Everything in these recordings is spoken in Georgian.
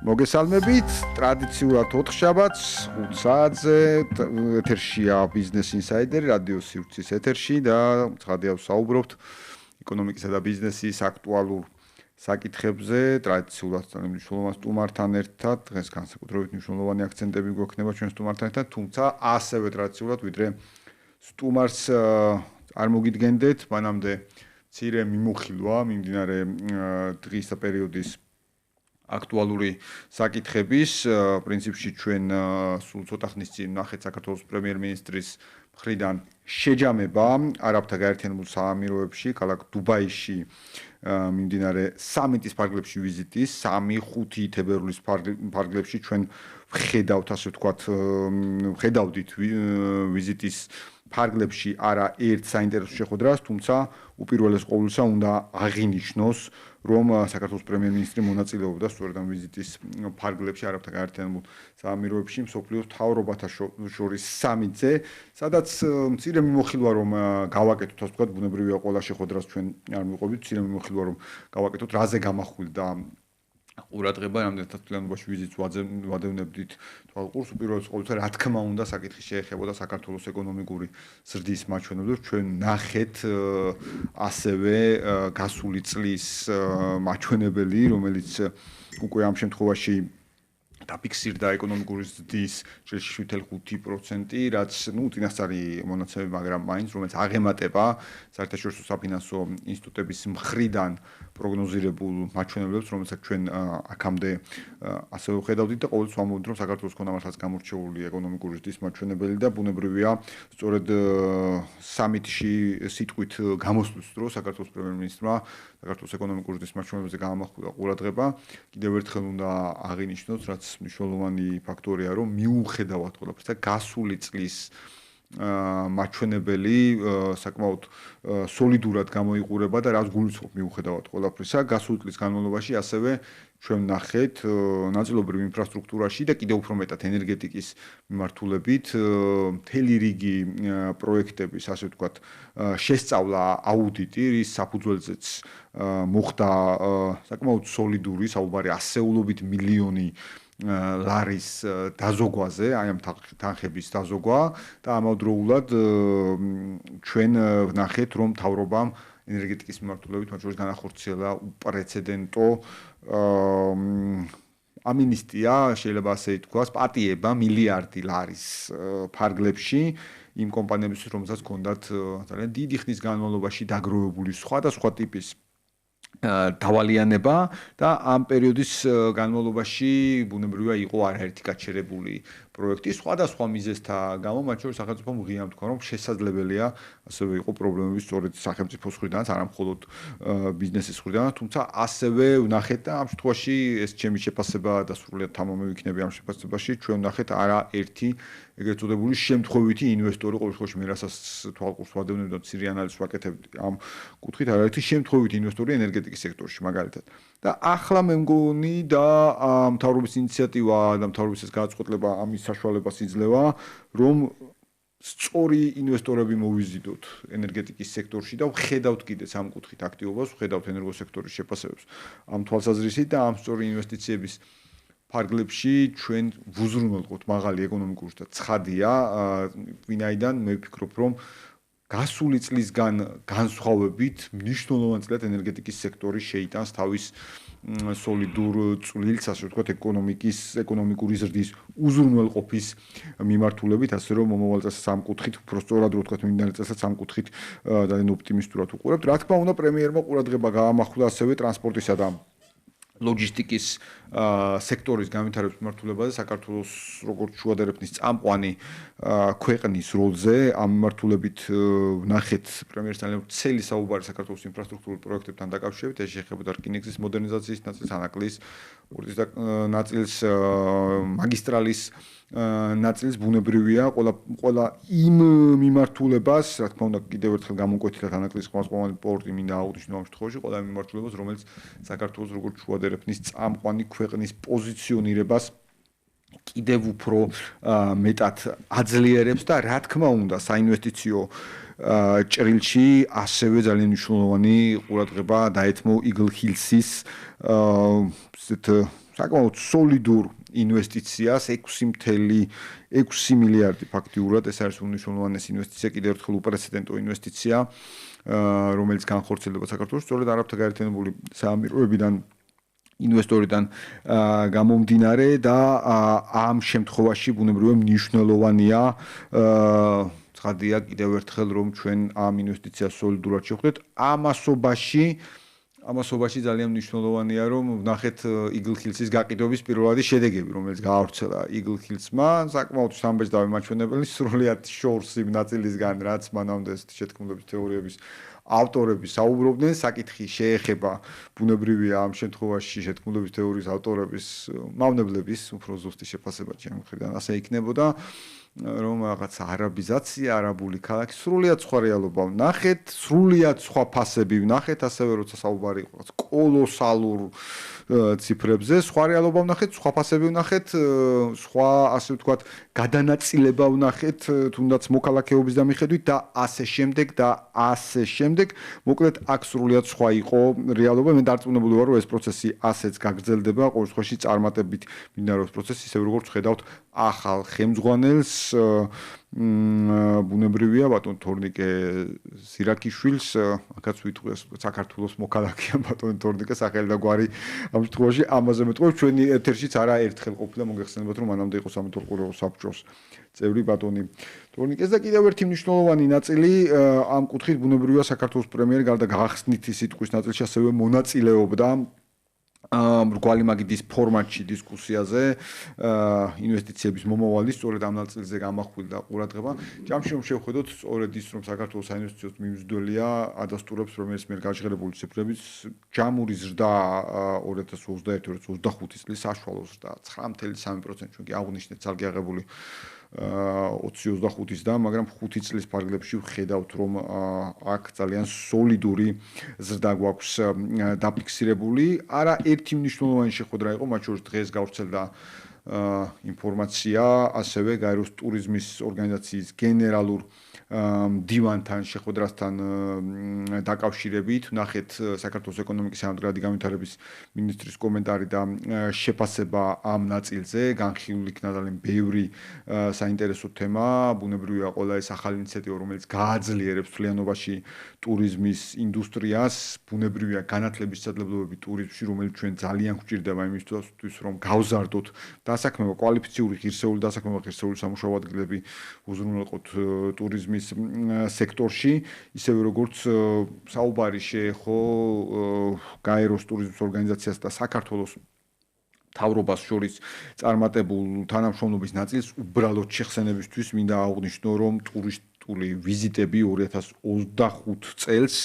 მოგესალმებით, ტრადიციულად 4 შაბათს 5 საათზე ეთერშია Business Insider, რადიო სივრცის ეთერში და ცხადია ვსაუბრობთ ეკონომიკისა და ბიზნესის აქტუალურ საკითხებზე, ტრადიციულად მნიშვნელოვან სტუმართან ერთად, დღეს განსაკუთრებით მნიშვნელოვანი აქცენტები გვექნება ჩვენ სტუმართან ერთად, თუმცა ასევე ტრადიციულად ვიდრე სტუმარს არ მოგიდგენდეთ, მანამდე მცირე მიმოხილვა მიმდინარე დღის და პერიოდის აქტუალური საკითხების პრინციპში ჩვენ სულ ცოტა ხნის წინ ნახეთ საქართველოს პრემიერ-მინისტრის მხრიდან შეჯამება არაბთა გაერთიანებულ საამიროებში, ქალაქ დუბაიში მიმდინარე სამიტის ფარგლებში ვიზიტის, 3-5 თებერვლის ფარგლებში ჩვენ ვხედავთ, ასე ვთქვათ, ვხედავდით ვიზიტის ფარგლებში არა ერთ საინტერესო შეხვედრას, თუმცა უპირველეს ყოვლისა უნდა აღინიშნოს, რომ საქართველოს პრემიერ-მინისტრი მონაწილეობდა სწორედ ამ ვიზიტის ფარგლებში არაბთა გაერთიანებულ საამიროებში მსოფლიოს მთავრობათა შორის სამიტზე, სადაც მცირე მიმოხილვა რომ გავაკეთოთ, ასე ვთქვათ, ბუნებრივია ყველა შეხვედრას ჩვენ არ მივყვებით, მცირე მიმოხილვა რომ გავაკეთოთ, რაზე გამახვილდა ყურადღება, რამდენად თლიანობაში ვიზიტს ვადევნებდით თვალყურს, უპირველეს ყოვლისა, რა თქმა უნდა, საკითხი შეეხებოდა საქართველოს ეკონომიკური ზრდის მაჩვენებლებს. ჩვენ ნახეთ ასევე გასული წლის მაჩვენებელი, რომელიც უკვე ამ შემთხვევაში დაფიქსირდა ეკონომიკური ზრდის 7.5%, რაც წინასწარი მონაცემები, მაგრამ მაინც რომელიც აღემატება საერთაშორისო საფინანსო ინსტიტუტების მხრიდან პროგნოზირებულ მაჩვენებლებს, რომელსაც ჩვენ აქამდე ასევე ვხედავდით და ყოველთვის ვამბობთ, რომ საქართველოს ქონდა მართლაც გამორჩეული ეკონომიკური ზრდის მაჩვენებელი და ბუნებრივია, სწორედ სამიტში სიტყვით გამოსვლის დროს საქართველოს პრემიერ-მინისტრმა საქართველოს ეკონომიკური ზრდის მაჩვენებელზე გაამახვილა ყურადღება. კიდევ ერთხელ უნდა აღინიშნოთ, რაც მნიშვნელოვანი ფაქტორია, რომ მიუხედავად ყველაფრისა, გასული წლის მაჩვენებელი საკმაოდ სოლიდურად გამოიყურება და რაც გულისხმობ მიუხედავად ყველაფრისა, გასული წლის განმავლობაში ასევე ჩვენ ნახეთ ნაწილობრივ ინფრასტრუქტურაში და კიდევ უფრო მეტად ენერგეტიკის მიმართულებით მთელი რიგი პროექტების, ასე ვთქვათ, შესწავლა აუდიტი, რის საფუძველზეც მოხდა საკმაოდ სოლიდური, საუბარი ასეულობით მილიონი ლარის დაზოგვაზე, აი ამ თანხების დაზოგვა და ამავდროულად ჩვენ ვნახეთ, რომ მთავრობამ ენერგეტიკის მიმართულებით მათ შორის განახორციელა უპრეცედენტო ამინისტია, შეიძლება ასე ითქვას, პატიება მილიარდი ლარის ფარგლებში იმ კომპანიებისთვის, რომელსაც ჰქონდათ ძალიან დიდი ხნის განმავლობაში დაგროვებული სხვადასხვა ტიპის დავალიანება და ამ პერიოდის განმავლობაში ბუნებრივია იყო არაერთი გაჩერებული პროექტი სხვადასხვა მიზეზთა გამო, მათ შორის სახელმწიფომ ღია თქვა, რომ შესაძლებელია ასევე იყო პრობლემები სწორედ სახელმწიფოს მხრიდანაც, არა მხოლოდ ბიზნესის მხრიდანაც, თუმცა ასევე ვნახეთ და ამ შემთხვევაში ეს ჩემი შეფასება და სრულიად თამამი ვიქნები ამ შეფასებაში, ჩვენ ვნახეთ არაერთი ეგრეთ წოდებული შემთხვევითი ინვესტორი, ყოველ შემთხვევაში მე რასაც თვალყურს ვადევნებდი და ცირე ანალიზს ვაკეთებდი ამ კუთხით, არაერთი შემთხვევითი ინვესტორი ენერგეტიკის სექტორში მაგალითად. და ახლა მე მგონი და მთავრობის ინიციატივა და მთავრობის ეს გადაწყვეტილება ამის საშუალებას იძლევა, რომ სწორი ინვესტორები მოვიზიდოთ ენერგეტიკის სექტორში და ვხედავთ კიდეც ამ კუთხით აქტივობას, ვხედავთ ენერგოსექტორის შეფასებებს ამ თვალსაზრისით და ამ სწორი ინვესტიციების ფარგლებში ჩვენ ვუზრუნველყოთ მაღალი ეკონომიკური და ცხადია, ვინაიდან მე ვფიქრობ, რომ გასული წლისგან განსხვავებით მნიშვნელოვან წილად ენერგეტიკის სექტორი შეიტანს თავის სოლიდურ წვლილს, ასე ვთქვათ, ეკონომიკური ზრდის უზრუნველყოფის მიმართულებით, ასე რომ მომავალ წელს ამ კუთხით, უფრო სწორად რო ვთქვათ, მიმდინარე წელსაც ამ კუთხით ძალიან ოპტიმისტურად ვუყურებთ. რა თქმა უნდა, პრემიერმა ყურადღება გაამახვილა ასევე ტრანსპორტისა და ლოჯისტიკის სექტორის განვითარების მიმართულებაზე საქართველოს როგორც შუადერეფნის წამყვანი ქვეყნის როლზე ამ მიმართულებით ვნახეთ პრემიერის წელი საუბარი საქართველოს ინფრასტრუქტურულ პროექტებთან დაკავშირებით, ეს შეეხებოდა რკინიგზის მოდერნიზაციის ნაწილს, ანაკლის ნაწილს, მაგისტრალის ნაწილს ბუნებრივია ყველა იმ მიმართულებას, რა თქმა უნდა, კიდევ ერთხელ გამონკვეთილად ანაკლის ყმაწყვოვანი პორტი მინდა აღვნიშნო ამ შემთხვევაში, ყველა იმ მიმართულებას, რომელიც საქართველოს როგორც შუადერეფნის წამყვანი ქვეყნის პოზიციონირებას კიდევ უფრო მეტად აძლიერებს და რა თქმა უნდა, საინვესტიციო ჭრილში ასევე ძალიან მნიშვნელოვანი ყურადღება დაეთმო Eagle Hills-ის საკმაოდ სოლიდურ ინვესტიციას 6.6 მილიარდი ფაქტიურად ეს არის უნიშნულოვანესი ინვესტიცია კიდევ ერთხელ უპრეცედენტო ინვესტიცია რომელიც განხორციელდება საქართველოს სწორედ არაბთა გაერთიანებული საამიროებიდან ინვესტორიდან გამომდინარე და ამ შემთხვევაში ბუნებრივია მნიშვნელოვანია ცხადია კიდევ ერთხელ რომ ჩვენ ამ ინვესტიციას სოლიდურად შევხვდეთ ამასობაში ძალიან მნიშვნელოვანია რომ ვნახეთ იგლ-ხილსის გაყიდვების პირველადი შედეგები რომელიც გაავრცელა იგლ-ხილსმა საკმაოდ სამბეჭდავი მაჩვენებელი სრულიად შორს იმ ნაწილისგან რაც მანამდე შეთქმულების თეორიების ავტორები საუბრობდნენ საკითხი შეეხება ბუნებრივია ამ შემთხვევაში შეთქმულების თეორიის ავტორების მავნებლების უფრო ზუსტი შეფასება ჩემი მხრიდან ასე იქნებოდა რომ რაღაც არაბიზაცია არაბული ქალაქი სრულიად სხვა რეალობა ვნახეთ სრულიად სხვა ფასები ვნახეთ ასევე როცა საუბარი იყო კოლოსალურ ციფრებზე სხვა რეალობა ვნახეთ სხვა ფასები ვნახეთ სხვა ასე ვთქვათ გადანაწილება ვნახეთ თუნდაც მოქალაქეობის დამიხედვით და ასე შემდეგ მოკლედ აქ სრულიად სხვა იყო რეალობა მე დარწმუნებული ვარ რომ ეს პროცესი ასეც გაგრძელდება ყოველ შემთხვევაში წარმატებით მინდა პროცესი ისე როგორც ხედავთ ახალ ხელმძღვანელს ბუნებრივია ბატონ თორნიკე სირაკიშვილს აქაც ვიტყვეს საქართველოს მოქალაქეა ბატონ თორნიკე სახელი და გვარი ამ შემთხვევაში ამაზე მეტყვი ჩვენი ეთერშიც არაერთხელ ყოფილა მოგეხსენებათ რომ მანამდე იყო სამეთვალყურეო საბჭოს წევრი ბატონი თორნიკეს და კიდევ ერთი მნიშვნელოვანი ნაწილი ამ კუთხით ბუნებრივია საქართველოს პრემიერი გარდა გახსნითი სიტყვის ნაწილში ასევე მონაწილეობდა მრგვალი მაგიდის ფორმატში დისკუსიაზე ინვესტიციების მომავალი სწორედ ამ ნაწილზე გამახვილდა ყურადღება. ჯამში რომ შევხედოთ სწორედ ის რომ საქართველოს საინვესტიციო მიმზიდველია ადასტურებს პრემიერის მიერ გაჟღერებული ციფრების ჯამური ზრდა 2021-2025 წლის საშუალო ზრდა 9.3% ჩვენ კი აღვნიშნეთ ძალგეაღებული 20-25-ის და მაგრამ 5 წლის ფარგლებში ვხედავთ რომ აქ ძალიან სოლიდური ზრდა გვაქვს დაფიქსირებული. არა ერთი მნიშვნელოვანი შეხვედრა იყო, მათ შორის დღეს გავრცელდა ინფორმაცია ასევე გაეროს ტურიზმის ორგანიზაციის გენერალურ მდივანთან შეხვედრასთან დაკავშირებით ვნახეთ საქართველოს ეკონომიკის სამდგრადი განვითარების მინისტრის კომენტარი და შეფასება ამ ნაწილზე განხილული იქნა ძალიან ბევრი საინტერესო თემა ბუნებრივია ყველა ეს ახალი ინიციატივა რომელიც გააძლიერებს მთლიანობაში ტურიზმის ინდუსტრიას ბუნებრივია განათლების შესაძლებლობები ტურიზმში რომელიც ჩვენ ძალიან გვჭირდება იმისთვის რომ გავზარდოთ დასაქმება კვალიფიციური ღირსეული დასაქმება ღირსეული სამუშაო ადგილები უზრუნველყოთ ტურიზმის სექტორში ისევე როგორც საუბარი შეეხო გაეროს ტურიზმის ორგანიზაციას და საქართველოს თავრობას შორის წარმატებულ თანამშრომლობის ნაწილს უბრალოდ შეხსენებისთვის მინდა აღვნიშნო რომ ტურისტული ვიზიტები 2025 წელს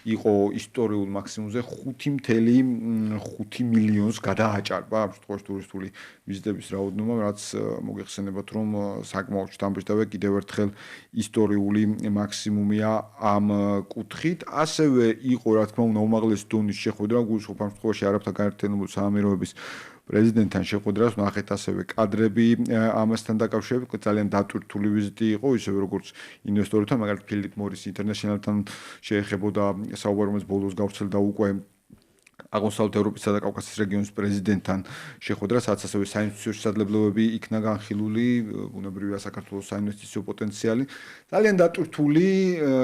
იყო ისტორიულ მაქსიმუმზე 5.5 მილიონს გადააჭარბა ამ შემთხვევაში ტურისტული ვიზიტების რაოდენობა რაც მოგეხსენებათ რომ საკმაოდ შთამბეჭდავია კიდევ ერთხელ ისტორიული მაქსიმუმია ამ კუთხით ასევე იყო რა თქმა უნდა უმაღლესი დონის შეხვედრა გულისხმობ ამ შემთხვევაში არაბთა გაერთიანებული საამიროების პრეზიდენტთან შეხვედრას ვნახეთ ასევე კადრები ამასთან დაკავშირებით ძალიან დატვირთული ვიზიტი იყო ისევე როგორც ინვესტორებთან მაგალითად ფილიპ მორის ინტერნეშნალთან შეეხებოდა საუბარი რომელიც ბოლოს გავრცელდა უკვე აღმოსავლეთ ევროპისა და კავკასიის რეგიონის პრეზიდენტთან შეხვედრა, სადაც ასევე საინვესტიციო შესაძლებლობები იქნა განხილული, ბუნებრივია საქართველოს საინვესტიციო პოტენციალი. ძალიან დატვირთული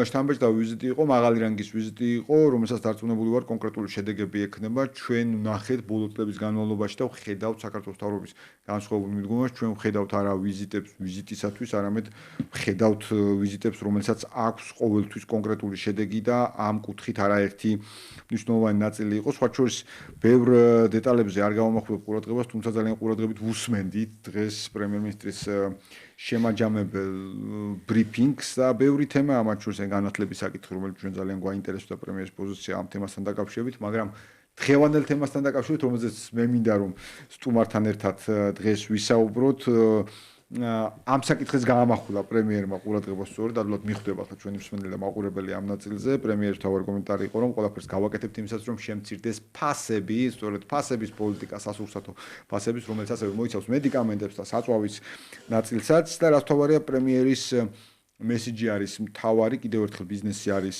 შთამბეჭდავი ვიზიტი იყო, მაღალი რანგის ვიზიტი იყო, რომელსაც დარწმუნებული ვარ კონკრეტული შედეგები ექნება. ჩვენ ვნახეთ ბოლო წლების განმავლობაში და ვხედავთ საქართველოს თავრობის განსხვავებულ მიდგომას, ჩვენ ვხედავთ არა ვიზიტისათვის, არამედ ვხედავთ ვიზიტებს, რომელსაც აქვს ყოველთვის კონკრეტული შედეგი და ამ კუთხით არაერთი მნიშვნელოვანი ნაწილი იყო. სხვა შორის ბევრ დეტალებზე არ გავამახვილებ ყურადღებას, თუმცა ძალიან ყურადღებით ვუსმენდით დღეს პრემიერ-მინისტრის შემაჯამებელ ბრიფინგს და ბევრი თემაა მათ შორის განათლების საკითხი, რომელიც ჩვენ ძალიან გვაინტერესებდა პრემიერის პოზიცია ამ თემასთან დაკავშირებით, მაგრამ დღევანდელ თემასთან დაკავშირებით, რომელზეც მე მინდა რომ სტუმართან ერთად დღეს ვისაუბროთ, ამ საკითხს გაამახვილა პრემიერმა ყურადღებას სწორედ ადვილად მიხვდება ხა ჩვენი მსმენელი და მაყურებელი ამ ნაწილზე პრემიერის თავარი კომენტარი იყო რომ ყველაფერს გავაკეთებთ იმისაც რომ შემცირდეს ფასები სწორედ ფასების პოლიტიკა სასურსათო ფასების რომელიც ასევე მოიცავს მედიკამენტებს და საწვავის ნაწილსაც და რაც თავარია პრემიერის მესიჯი არის მთავარი, კიდევ ერთხელ ბიზნესი არის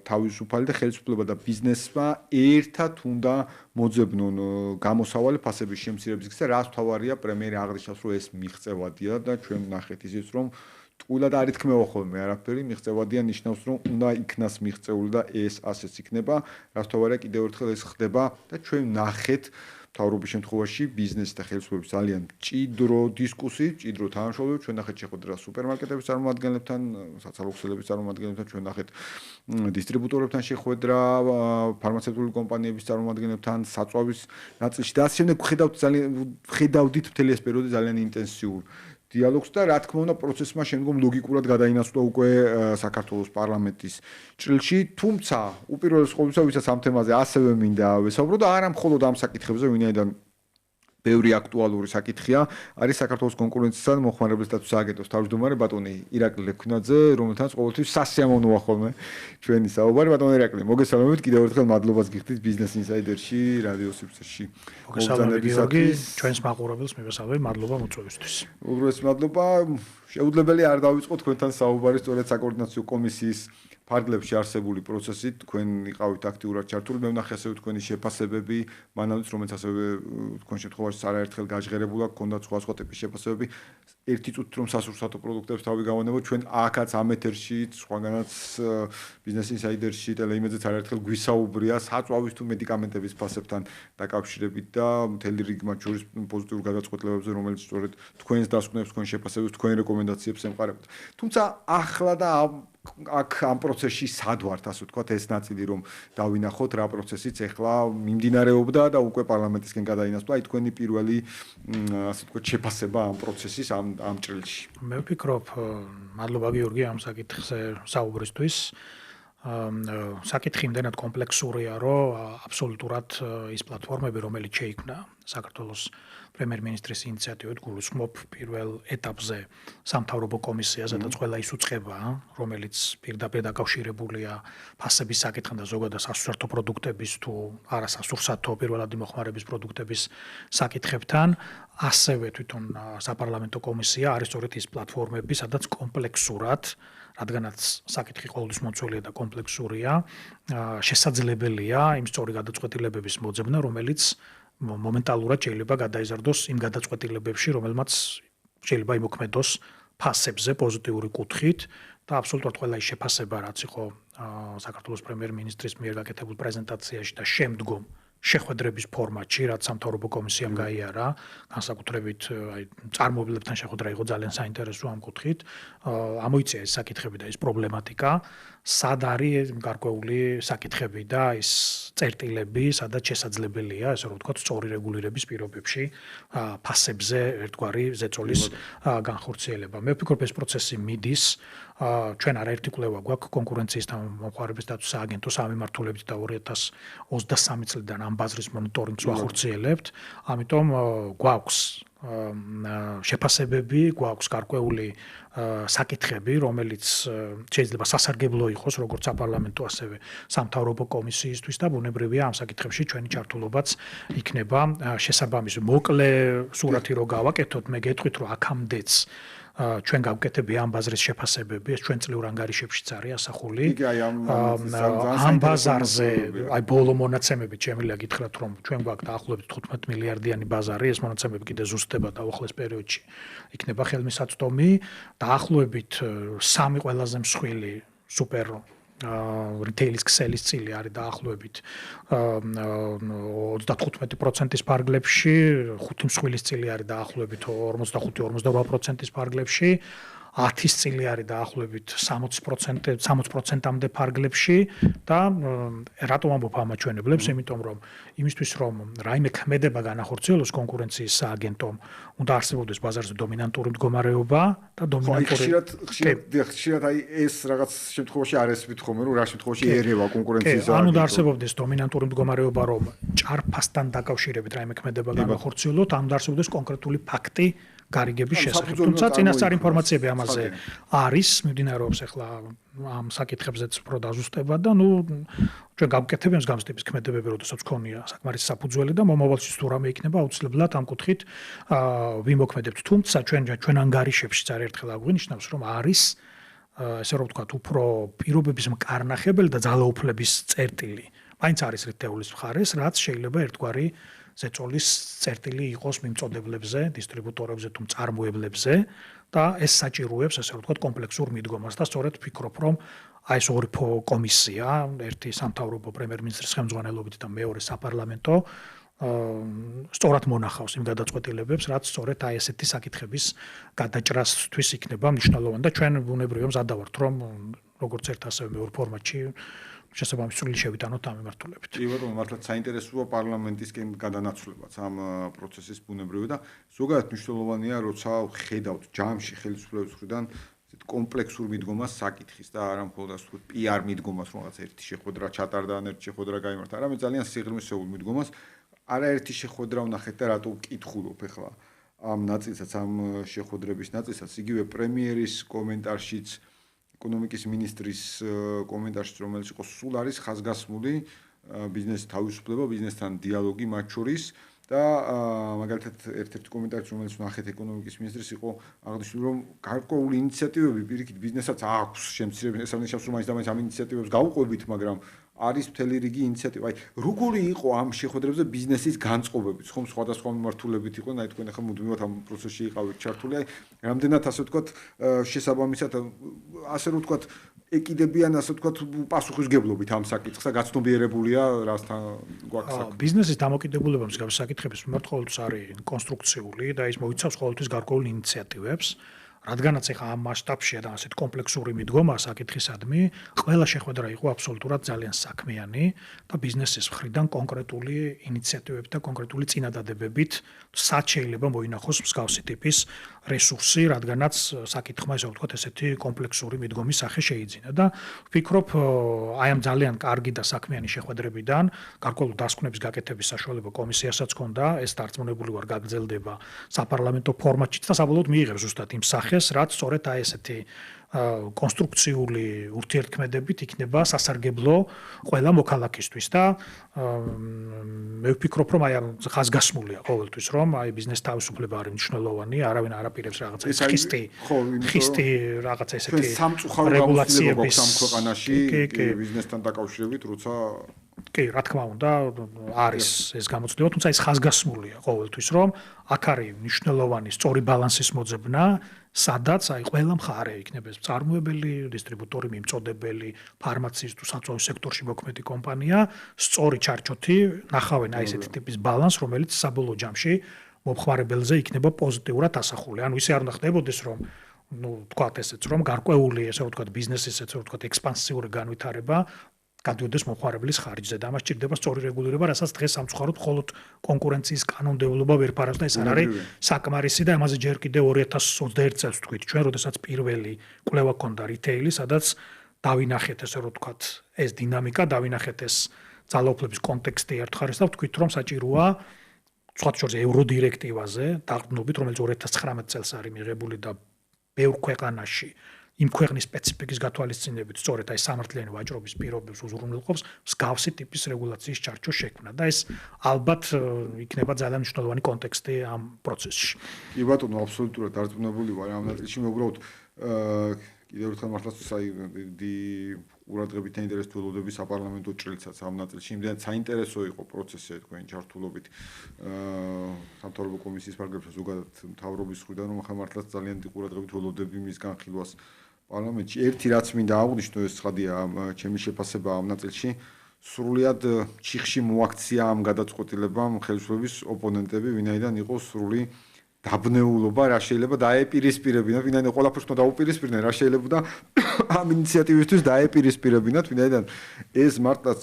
თავისუფალი და ხელისუფლება და ბიზნესმა ერთად უნდა მოძებნონ გამოსავალი ფასების შემცირების გზა, რაც მთავარია პრემიერი აღნიშნავს, რომ ეს მიღწევადია და ჩვენ ვნახეთ ისიც, რომ ტყუილად არ ითქმევა ხოლმე არაფერი, მიღწევადია ნიშნავს, რომ უნდა იქნას მიღწეული და ეს ასეც იქნება, რაც მთავარია კიდევ ერთხელ ეს ხდება და ჩვენ ვნახეთ მთავრობის შემთხვევაში ბიზნესი და ხელისუფლების ძალიან მჭიდრო დისკუსი, მჭიდრო თანამშრომლობა, ჩვენ ნახეთ შეხვედრა სუპერმარკეტების წარმომადგენლებთან, საცალო ქსელების წარმომადგენლებთან, ჩვენ ნახეთ დისტრიბუტორებთან შეხვედრა, ფარმაცევტული კომპანიების წარმომადგენლებთან, საწვავის ნაწილში და ასე შემდეგ ხედავდით მთელი ეს პერიოდი ძალიან ინტენსიურ დიალოგს და რა თქმა უნდა პროცესმა შემდგომ ლოგიკურად გადაინაცვლა უკვე საქართველოს პარლამენტის ჭრილში, თუმცა უპირველეს ყოვლისა ვისაც ამ თემაზე ასევე მინდა ვესაუბრო და არა მხოლოდ ამ საკითხებზე, ვინაიდან ბევრი აქტუალური საკითხია, არის საქართველოს კონკურენცისა და მოხმარების სტატუსის აგენტოს თავმჯდომარე ბატონი ირაკლი ლექვინაძე, რომელთანაც ყოველთვის სასიამოვნოა ხოლმე ჩვენი საუბარი. ბატონი ირაკლი, მოგესალმებით, კიდევ ერთხელ მადლობას გიხდით ბიზნეს ინსაიდერში, რადიო სივრცეში. მოგესალმებით, ჩვენს მაყურებელს მივესალმებით, მადლობა მოწვევისთვის. უგრეს მადლობა. შეუძლებელი არ დავიწყოთ თქვენთან საუბარი სწორედ საკოორდინაციო კომისიის ფარგლებში არსებული პროცესით, თქვენ იყავით აქტიურად ჩართული, მე ვნახე ასევე თქვენი შეფასებები, მანამდე რომელიც ასევე თქვენ შემთხვევაში არაერთხელ გაჟღერებულა, გქონდათ სხვა ტიპის შეფასებები. ერთი წუთით რომ სასურსათო პროდუქტებს თავი გავანებოთ, ჩვენ აქაც ამ ეთერში, სხვაგანაც ბიზნეს ინსაიდერში, ტელეიმედზეც არაერთხელ გვისაუბრია საწვავის თუ მედიკამენტების ფასებთან დაკავშირებით და მთელი რიგი მათ შორის პოზიტიურ გადაწყვეტილებებზე, რომელიც სწორედ თქვენს დასკვნებს, თქვენ შეფასებებს, თქვენ რეკომენდაციებს ემყარებათ. თუმცა ახლა და აქ ამ პროცესში სად ვართ, ასე ვთქვათ, ეს ნაწილი რომ დავინახოთ რა პროცესიც ახლა მიმდინარეობდა და უკვე პარლამენტისკენ გადაინაცვლა, აი თქვენი პირველი ასე ვთქვათ შეფასება ამ პროცესის ამ ჭრილში. მე ვფიქრობ, მადლობა გიორგი ამ საკითხზე საუბრისთვის. საკითხი იმდენად კომპლექსურია, რომ აბსოლუტურად ის პლატფორმები, რომელიც შეიქმნა საქართველოს პრემიერ-მინისტრის ინიციატივით, გულისხმობ პირველ ეტაპზე სამთავრობო კომისიას, სადაც ყველა ის უწყება, რომელიც პირდაპირ დაკავშირებულია ფასების საკითხთან და ზოგადად სასურსათო პროდუქტების თუ არასასურსათო პირველადი მოხმარების პროდუქტების საკითხებთან, ასევე თვითონ საპარლამენტო კომისია არის სწორედ ის პლატფორმები, სადაც კომპლექსურად რადგანაც საკითხი ყოველთვის მოწოლია და კომპლექსურია, შესაძლებელია იმ სწორი გადაწყვეტილებების მოძებნა, რომელიც მომენტალურად შეიძლება გადაიზარდოს იმ გადაწყვეტილებებში, რომელმაც შეიძლება იმოქმედოს ფასებზე პოზიტიური კუთხით და აბსოლუტურად ყველა ის შეფასება, რაც იყო საქართველოს პრემიერ-მინისტრის მიერ გაკეთებულ პრეზენტაციაში და შემდგომ შეხვედრების ფორმატში, რაც სამთავრობო კომისიამ გაიარა, განსაკუთრებით აი წარმომადგენლებთან შეხვედრა იყო ძალიან საინტერესო ამ კუთხით. ამოიწია ეს საკითხები და ეს პრობლემატიკა, სად არის გარკვეული საკითხები და ის წერტილები, სადაც შესაძლებელია, ასე რომ ვთქვათ, სწორი რეგულირების პირობებში ფასებზე ერთგვარი ზეწოლის განხორციელება. მე ვფიქრობ, ეს პროცესი მიდის. ჩვენ არაერთი კვლევა გვაქვს კონკურენციის და მოხმარების სტატუსის აგენტოს ამემართულებით და 2023 წლიდან ამ ბაზრის მონიტორინგს ვახორციელებთ. ამიტომ გვაქვს შეფასებები, გვაქვს გარკვეული საკითხები, რომელიც შეიძლება სასარგებლო იყოს როგორც საპარლამენტო, ასევე სამთავრობო კომისიისთვის და ბუნებრივია ამ საკითხებში ჩვენი ჩართულობაც იქნება შესაბამისი. მოკლე სურათი რო გავაკეთოთ, მე გეტყვით, რომ აქამდეც ჩვენ გავკეთები ამ ბაზრის შეფასებები, ეს ჩვენ წლიურ ანგარიშებშიც არის ასახული. ამ ბაზარზე, აი ბოლო მონაცემებით შემიძლია გითხრათ, რომ ჩვენ გვაქვს დაახლოებით 15 მილიარდიანი ბაზარი, ეს მონაცემები კიდე ზუსტდება და უახლეს პერიოდში იქნება ხელმისაწვდომი. დაახლოებით 3 ყველაზე მსხვილი სუპერ რიტეილის ქსელის წილი არის დაახლოებით 35%-ის ფარგლებში, 5 მსხვილის წილი არის დაახლოებით 45-48%-ის ფარგლებში, 10-ის წილი არის დაახლოებით 60%-მდე ფარგლებში და რატომ ამბობ ამ მაჩვენებლებს? იმიტომ რომ იმისთვის რომ რაიმე ქმედება განახორციელოს კონკურენციის სააგენტომ, უნდა არსებობდეს ბაზარზე დომინანტური მდგომარეობა და ხშირად აი ეს რაღაც შემთხვევაში არ ესმით ხოლმე რომ რა შემთხვევაში ერევა კონკურენციის სააგენტო. ანუ უნდა არსებობდეს დომინანტური მდგომარეობა, რომ ჭარფასთან დაკავშირებით რაიმე ქმედება განახორციელოთ, ამ უნდა არსებობდეს კონკრეტული ფაქტი გარიგების შესახებ. თუმცა წინასწარ ინფორმაციები ამაზე არის, მიმდინარეობს ახლა ამ საკითხებზეც უფრო დაზუსტება და ჩვენ გავკეთებთ მსგავს ტიპის ქმედებები, როდესაც გქონია საკმარისი საფუძველი და მომავალში თუ რამე იქნება, აუცილებლად ამ კუთხით ვიმოქმედებთ. თუმცა ჩვენ ანგარიშებშიც არაერთხელ აღვნიშნავს, რომ არის ესე რომ ვთქვათ, უფრო პირობების მკარნახებელი და ძალაუფლების წერტილი. მაინც არის რიტეულის მხარეს, რაც შეიძლება ერთგვარი ზეწოლის წერტილი იყოს მიმწოდებლებზე, დისტრიბუტორებზე თუ მწარმოებლებზე და ეს საჭიროებს, ესე რომ ვთქვათ, კომპლექსურ მიდგომას და სწორედ ვფიქრობ, რომ აი ეს ორი კომისია, ერთი სამთავრობო პრემიერ-მინისტრის ხელმძღვანელობით და მეორე საპარლამენტო სწორად მონახავს იმ გადაწყვეტილებებს, რაც სწორედ აი ესეთი საკითხების გადაჭრასთვის იქნება მნიშვნელოვანი და ჩვენ ბუნებრივია მზადავართ, რომ როგორც ერთ ასევე მეორე ფორმატში შესაბამისად შევიტანოთ ამ მიმართულებით. კი ბატონო, მართლაც საინტერესოა პარლამენტისკენ გადანაცვლებაც ამ პროცესის ბუნებრივი და ზოგადად მნიშვნელოვანია, როცა ხედავთ ჯამში ხელისუფლების მხრიდან კომპლექსურ მიდგომას საკითხის და არა მხოლოდ ასე ვთქვათ PR მიდგომას, რომ რაღაც ერთი შეხვედრა ჩატარდა, ერთი შეხვედრა გაიმართა, არამედ ძალიან სიღრმისეულ მიდგომას. არაერთი შეხვედრა ვნახეთ და რატო ვკითხულობ ახლა ამ ნაწილსაც, ამ შეხვედრების ნაწილსაც, იგივე პრემიერის კომენტარშიც, ეკონომიკის მინისტრის კომენტარშიც, რომელიც იყო სულ არის ხაზგასმული ბიზნესის თავისუფლება, ბიზნესთან დიალოგი მათ შორის და მაგალითად ერთ-ერთი კომენტარი, რომელიც ვნახეთ ეკონომიკის მინისტრის იყო აღნიშნული, რომ გარკვეული ინიციატივები პირიქით ბიზნესაც აქვს შემცირების, ეს აღნიშნავს, რომ მაინც ამ ინიციატივებს გავუყვებით, მაგრამ არის მთელი რიგი ინიციატივა. აი, როგორი იყო ამ შეხვედრებზე ბიზნესის განწყობებიც? ხომ სხვადასხვა მიმართულებით იყო, აი თქვენ ახლა მუდმივად ამ პროცესში იყავით ჩართული. აი, რამდენად ასე ვთქვათ, შესაბამისად, ასე რომ ვთქვათ, ეკიდებიან, ასე ვთქვათ, პასუხისგებლობით ამ საკითხს და გაცნობიერებულია რასთან გვაქვს საქმე. ბიზნესის დამოკიდებულება მსგავსი საკითხების მიმართ ყოველთვის არის კონსტრუქციული და ის მოიცავს ყოველთვის გარკვეულ ინიციატივებს. რადგანაც ახლა ამ მასშტაბშია და ასეთ კომპლექსური მიდგომა საკითხისადმი, ყველა შეხვედრა იყო აბსოლუტურად ძალიან საქმიანი და ბიზნესის მხრიდან კონკრეტული ინიციატივებით და კონკრეტული წინადადებებით სად შეიძლება მოინახოს მსგავსი ტიპის რესურსი, რადგანაც საკითხმა ესე ვთქვათ ესეთი კომპლექსური მიდგომის სახე შეიძინა და ვფიქრობ აი ამ ძალიან კარგი და საქმიანი შეხვედრებიდან გარკვეული დასკვნების გაკეთების საშუალება კომისიასაც ჰქონდა, ეს დარწმუნებული ვარ გაგრძელდება საპარლამენტო ფორმატშიც და საბოლოოდ მიიღებს ზუსტად იმ სახეს, რაც სწორედ აი ესეთი კონსტრუქციული ურთიერთქმედებით იქნება სასარგებლო ყველა მოქალაქისთვის და მე ვფიქრობ, რომ აი ამ ხაზგასმულია ყოველთვის, რომ აი ბიზნეს თავისუფლება არის მნიშვნელოვანი, არავინ არ აპირებს რაღაცა ხისტი რაღაცა ესეთი რეგულაციების ამ ქვეყანაში ბიზნესთან დაკავშირებით, როცა კი, რა თქმა უნდა, არის ეს გამოწვევა, თუმცა ეს ხაზგასმულია ყოველთვის, რომ აქ არის მნიშვნელოვანი სწორი ბალანსის მოძებნა, სადაც აი ყველა მხარე იქნება ეს მწარმოებელი, დისტრიბუტორი, მიმწოდებელი, ფარმაციის თუ საწვავის სექტორში მოქმედი კომპანია, სწორი ჩარჩოთი ნახავენ აი ესეთი ტიპის ბალანს, რომელიც საბოლოო ჯამში მომხმარებელზე იქნება პოზიტიურად ასახული. ანუ ისე არ უნდა ხდებოდეს, რომ თქვათ ესეც, რომ გარკვეული ესე ვთქვათ ბიზნესის ესე ვთქვათ ექსპანსიური განვითარება გადიოდეს მომხმარებლის ხარჯზე და ამას ჭირდება სწორი რეგულირება, რასაც დღეს სამწუხაროდ მხოლოდ კონკურენციის კანონმდებლობა ვერ ფარავს და ეს არ არის საკმარისი და ამაზე ჯერ კიდევ 2021 წელს თქვით ჩვენ, როდესაც პირველი კვლევა ჰქონდა რიტეილი, სადაც დავინახეთ ესე რომ ვთქვათ ეს დინამიკა, დავინახეთ ეს ძალაუფლების კონტექსტი ერთ ხარეს და ვთქვით რომ საჭიროა სხვა შორის ევროდირექტივაზე დაყრდნობით, რომელიც 2019 წელს არის მიღებული და ბევრ ქვეყანაში იმ ქვეყნის სპეციფიკის გათვალისწინებით სწორედ აი სამართლიანი ვაჭრობის პირობებს უზრუნველყოფს მსგავსი ტიპის რეგულაციის ჩარჩო შექმნა და ეს ალბათ იქნება ძალიან მნიშვნელოვანი კონტექსტი ამ პროცესში. კი ბატონო, აბსოლუტურად დარწმუნებული ვარ ამ ნაწილში, მე უბრალოდ კიდევ ერთხელ მართლაც ყურადღებით ინტერესს თულობები საპარლამენტო ჭრილცაც ამ ნაწილში, იმდენად საინტერესო იყო პროცესი თქვენ ჩართულობით სამთავრობო კომისიის პარაგრაფში ზოგადად მთავრობის მხრიდან, რომ ახლა მართლაც ძალიან ყურადღებით თულობები მის განხილვას პარლამენტში. ერთი რაც მინდა აღვნიშნო, ეს ცხადია ჩემი შეფასება ამ ნაწილში, სრულიად ჩიხში მოაქცია ამ გადაწყვეტილებამ ხელისუფლების ოპონენტები, ვინაიდან იყო სრული დაბნეულობა, რა შეიძლება დაეპირისპირებინათ, ვინაიდან ყველაფერს უნდა დაუპირისპირდნენ, რა შეიძლება და ამ ინიციატივისთვის დაეპირისპირებინათ, ვინაიდან ეს მართლაც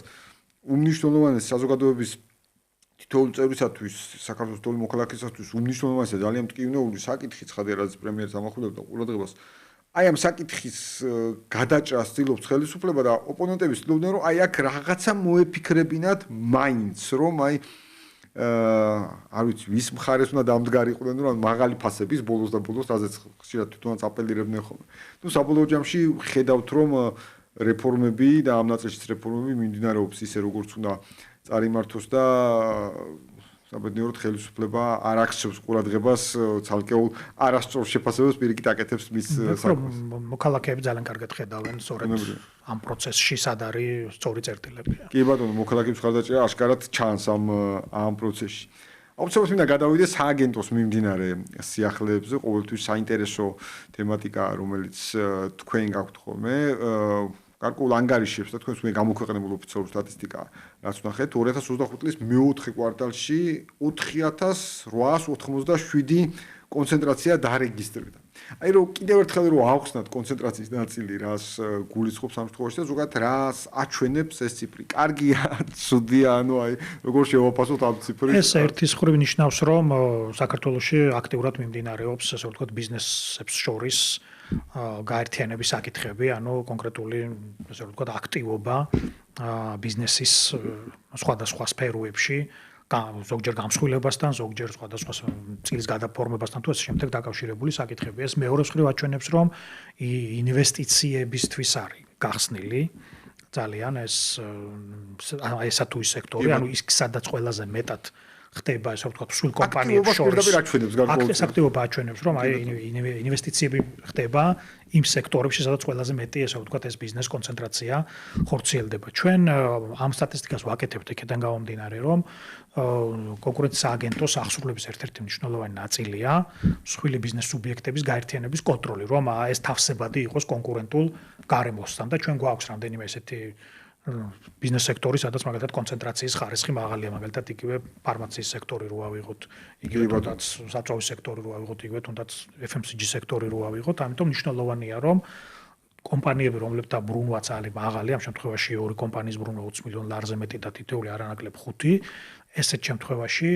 უმნიშვნელოვანეს საზოგადოების თითოეულ წევრისათვის, საქართველოს თითოეული მოქალაქისათვის უმნიშვნელოვანესი და ძალიან მტკივნეული საკითხი ცხადია, რაც პრემიერს ამახვილებდა ყურადღებას. აი ამ საკითხის გადაჭრას ცდილობს ხელისუფლება და ოპონენტები ცდილობდნენ, რომ აი აქ რაღაცა მოეფიქრებინათ მაინც, რომ აი არ ვიცი, ვის მხარეს უნდა დამდგარიყვნენ, რომ მაღალი ფასების ბოლოს და ბოლოს რაზეც ხშირად თვითონაც აპელირებდნენ ხოლმე. ნუ საბოლოო ჯამში ხედავთ, რომ რეფორმები და ამ ნაწილშიც რეფორმები მიმდინარეობს ისე, როგორც უნდა წარიმართოს და საბედნიეროდ ხელისუფლება არ აქცევს ყურადღებას ცალკეულ არასწორ შეფასებებს პირიქით აკეთებს მის საქმეს. მოქალაქეები ძალიან კარგად ხედავენ სწორედ ამ პროცესში სად არის სწორი წერტილები. კი ბატონო, მოქალაქეების ხარდაჭერა აშკარად ჩანს ამ პროცესში. აუცილებლად მინდა გადავიდე სააგენტოს მიმდინარე სიახლეებზე, ყოველთვის საინტერესო თემატიკაა, რომელიც თქვენ გაქვთ ხოლმე. გარკვეულ ანგარიშებს და თქვენს გამოქვეყნებულ ოფიციალურ სტატისტიკას, რაც ვნახეთ 2025 წლის მეოთხე კვარტალში 4887 კონცენტრაცია დარეგისტრირდა. აი რომ კიდევ ერთხელ რომ ავხსნათ კონცენტრაციის ნაწილი, რას გულისხმობს ამ შემთხვევაში და ზოგადად რას აჩვენებს ეს ციფრი. კარგია, ცუდია, ანუ აი როგორ შევაფასოთ ამ ციფრს? ეს ერთის მხრივ ნიშნავს, რომ საქართველოში აქტიურად მიმდინარეობს, ასე ვთქვათ, ბიზნესებს შორის გაერთიანების საკითხები, ანუ კონკრეტული, ასე ვთქვათ, აქტივობა ბიზნესის სხვადასხვა სფეროებში, ზოგჯერ გამსხვილებასთან, ზოგჯერ სხვადასხვა წილის გადაფორმებასთან თუ ასე შემდეგ დაკავშირებული საკითხები. ეს მეორეს მხრივ აჩვენებს, რომ ინვესტიციებისთვის არის გახსნილი ძალიან ესა თუ ის სექტორი, ანუ ის სადაც ყველაზე მეტად ხდება, ასე ვთქვათ, სულ კომპანიებს შორის. ეს აქტივობა აჩვენებს, რომ აი ინვესტიციები ხდება იმ სექტორებში, სადაც ყველაზე მეტი, ასე ვთქვათ, ეს ბიზნეს კონცენტრაცია ხორციელდება. ჩვენ ამ სტატისტიკას ვაკეთებთ იქიდან გამომდინარე, რომ კონკურენციის სააგენტოს აღსრულების ერთ-ერთი მნიშვნელოვანი ნაწილია მსხვილი ბიზნეს სუბიექტების გაერთიანების კონტროლი, რომ ეს თავსებადი იყოს კონკურენტულ გარემოსთან და ჩვენ გვაქვს რამდენიმე ესეთი ბიზნეს სექტორი, სადაც მაგალითად კონცენტრაციის ხარისხი მაღალია, მაგალითად იგივე ფარმაციის სექტორი რო ავიღოთ, იგივე თუნდაც საწვავის სექტორი რო ავიღოთ, იგივე თუნდაც FMCG სექტორი რო ავიღოთ, ამიტომ მნიშვნელოვანია, რომ კომპანიები, რომლებთა ბრუნვა ძალიან მაღალი, ამ შემთხვევაში ორი კომპანიის ბრუნვა 20 მილიონ ლარზე მეტი და თითოეული არანაკლებ 5, ესეთ შემთხვევაში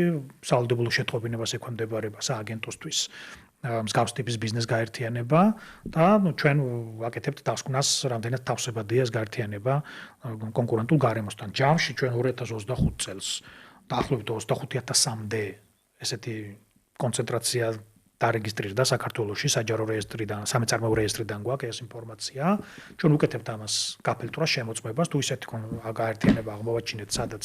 სავალდებულო შეტყობინებას ექვემდებარება სააგენტოსთვის მსგავს ტიპის ბიზნეს გაერთიანება და ჩვენ ვაკეთებთ დასკვნას, რამდენად თავსებადია ეს გაერთიანება კონკურენტულ გარემოსთან. ჯამში ჩვენ 2025 წელს დაახლოებით 25000-მდე ესეთი კონცენტრაცია დარეგისტრირდა საქართველოში საჯარო რეესტრიდან, სამეწარმეო რეესტრიდან გვაქვს ეს ინფორმაცია. ჩვენ ვუკეთებთ ამას გაფილტრას, შემოწმებას, თუ ისეთი გაერთიანება აღმოვაჩინეთ, სადაც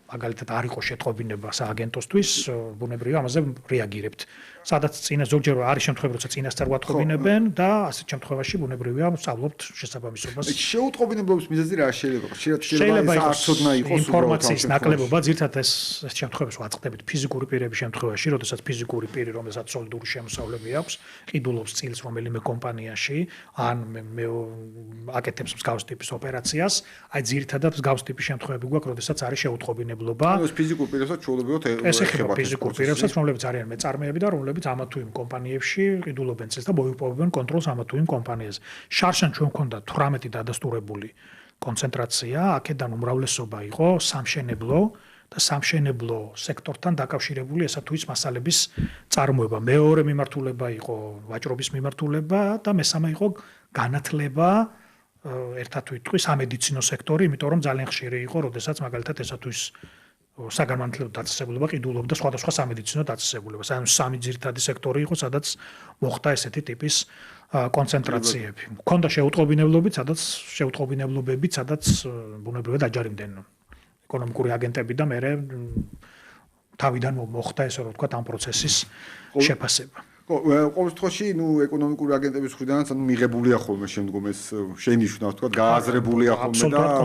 მაგალითად არ იყო შეტყობინება სააგენტოსთვის, ბუნებრივია ამაზე რეაგირებთ. სადაც წინა ზოგჯერ არის შემთხვევები, როცა წინასწარ გვატყობინებენ და ასეთ შემთხვევაში ბუნებრივია სწავლობთ შესაბამისობას. შეუტყობინებლობის მიზეზი რა შეიძლება? შეიძლება იყოს ინფორმაციის ნაკლებობა, ძირთადად ეს შემთხვევებს ვაწყდებით ფიზიკური პირების შემთხვევაში, როდესაც ფიზიკური პირი, რომელსაც სოლიდური შემოსავლები აქვს, ყიდულობს წილს რომელიმე კომპანიაში, ან მე აკეთებს მსგავს ტიპის ოპერაციას, აი ძირთადად მსგავს ტიპის შემთხვევები გვაქვს, როდესაც არის შეუტყობინებლობა. ეს ფიზიკურ პირებსაც ჩვეულებრივად ეხება ფიზიკურ პირებსაც, რომლებიც არიან მეწარმეები და რომლებიც ამა თუ იმ კომპანიებში ყიდულობენ წელს და მოიპოვებენ კონტროლს ამა თუ იმ კომპანიაზე. შარშან ჩვენ გვქონდა 18 დადასტურებული კონცენტრაცია, აქედან უმრავლესობა იყო სამშენებლო და სამშენებლო სექტორთან დაკავშირებული ესა თუ ის მასალების წარმოება. მეორე მიმართულება იყო ვაჭრობის მიმართულება და მესამე იყო განათლება, ერთად ვიტყვი სამედიცინო სექტორი, იმიტომ რომ ძალიან ხშირი იყო, როდესაც მაგალითად ესა თუ ის საგანმანათლებლო დაწესებულება ყიდულობდა სხვადასხვა სამედიცინო დაწესებულებას. ანუ სამი ძირითადი სექტორი იყო, სადაც მოხდა ესეთი ტიპის კონცენტრაციები. მქონდა შეუტყობინებლობიც, სადაც ბუნებრივად აჯარიმდნენ ეკონომიკური აგენტები და მე თავიდან მოხდა ესე რომ ვთქვათ ამ პროცესის შეფასება. ყოველ შემთხვევაში, ეკონომიკური აგენტების მხრიდანაც მიღებულია ხოლმე შემდგომ ეს შეინიშნა, თქვა, გააზრებულია ხოლმე და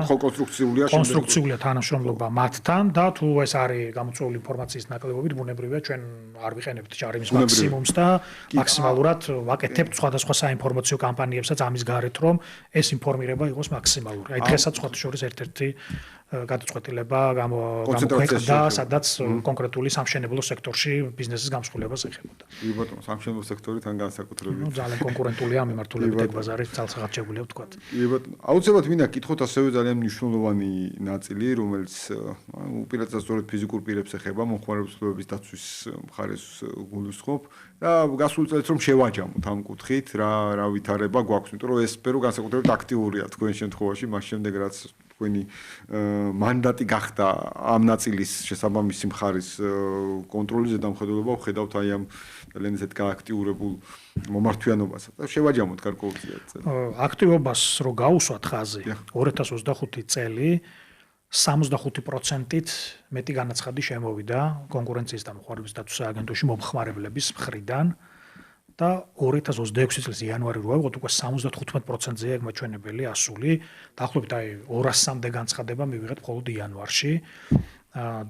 კონსტრუქციულია თანამშრომლობა მათთან და თუ ეს არის გამოწვეული ინფორმაციის ნაკლებობით, ბუნებრივია ჩვენ არ ვიყენებთ ჯარიმის მაქსიმუმს და მაქსიმალურად ვაკეთებთ სხვადასხვა საინფორმაციო კამპანიებსაც ამის გარეთ, რომ ეს ინფორმირება იყოს მაქსიმალური. აი დღესაც სხვათა შორის ერთ-ერთი გადაწყვეტილება გამოქვეყნდა, სადაც კონკრეტული სამშენებლო სექტორში ბიზნესის გამსხვილებას ეხებოდა. კი ბატონო, სამშენებლო სექტორი თან განსაკუთრებით. ძალიან კონკურენტულია ამ მიმართულებით ეგ ბაზარი ძალსაღარჯებულია ვთქვათ. კი ბატონო, აუცილებლად მინდა გითხოთ ასევე ძალიან მნიშვნელოვანი ნაწილი, რომელიც უპირატესად სწორედ ფიზიკურ პირებს ეხება, მომხმარებელების დაცვის მხარეს გულისხმობ და გასულ წელს რომ შევაჯამოთ ამ კუთხით, რა ვითარება გვაქვს, იმიტომ რომ ეს სფერო განსაკუთრებით აქტიურია თქვენ შემთხვევაში, მას შემდეგ რაც თქვენი მანდატი გახდა ამ ნაწილის შესაბამისი მხარის კონტროლის ზედამხედველობა ვხედავთ აი ამ ძალიან ისეთ გააქტიურებულ მომართვიანობასაც და შევაჯამოთ გარკვეულწილად. აქტივობას რო გაუსვათ ხაზი 2025 წელი 75%-ით მეტი განაცხადი შემოვიდა კონკურენციის და მოხმარების დაცვის სააგენტოში მომხმარებლების მხრიდან და 2026 წლის იანვარი რო ავიღოთ უკვე 75%-ზე ეგ მაჩვენებელი ასული დაახლოებით 200-მდე განცხადება მივიღეთ მხოლოდ იანვარში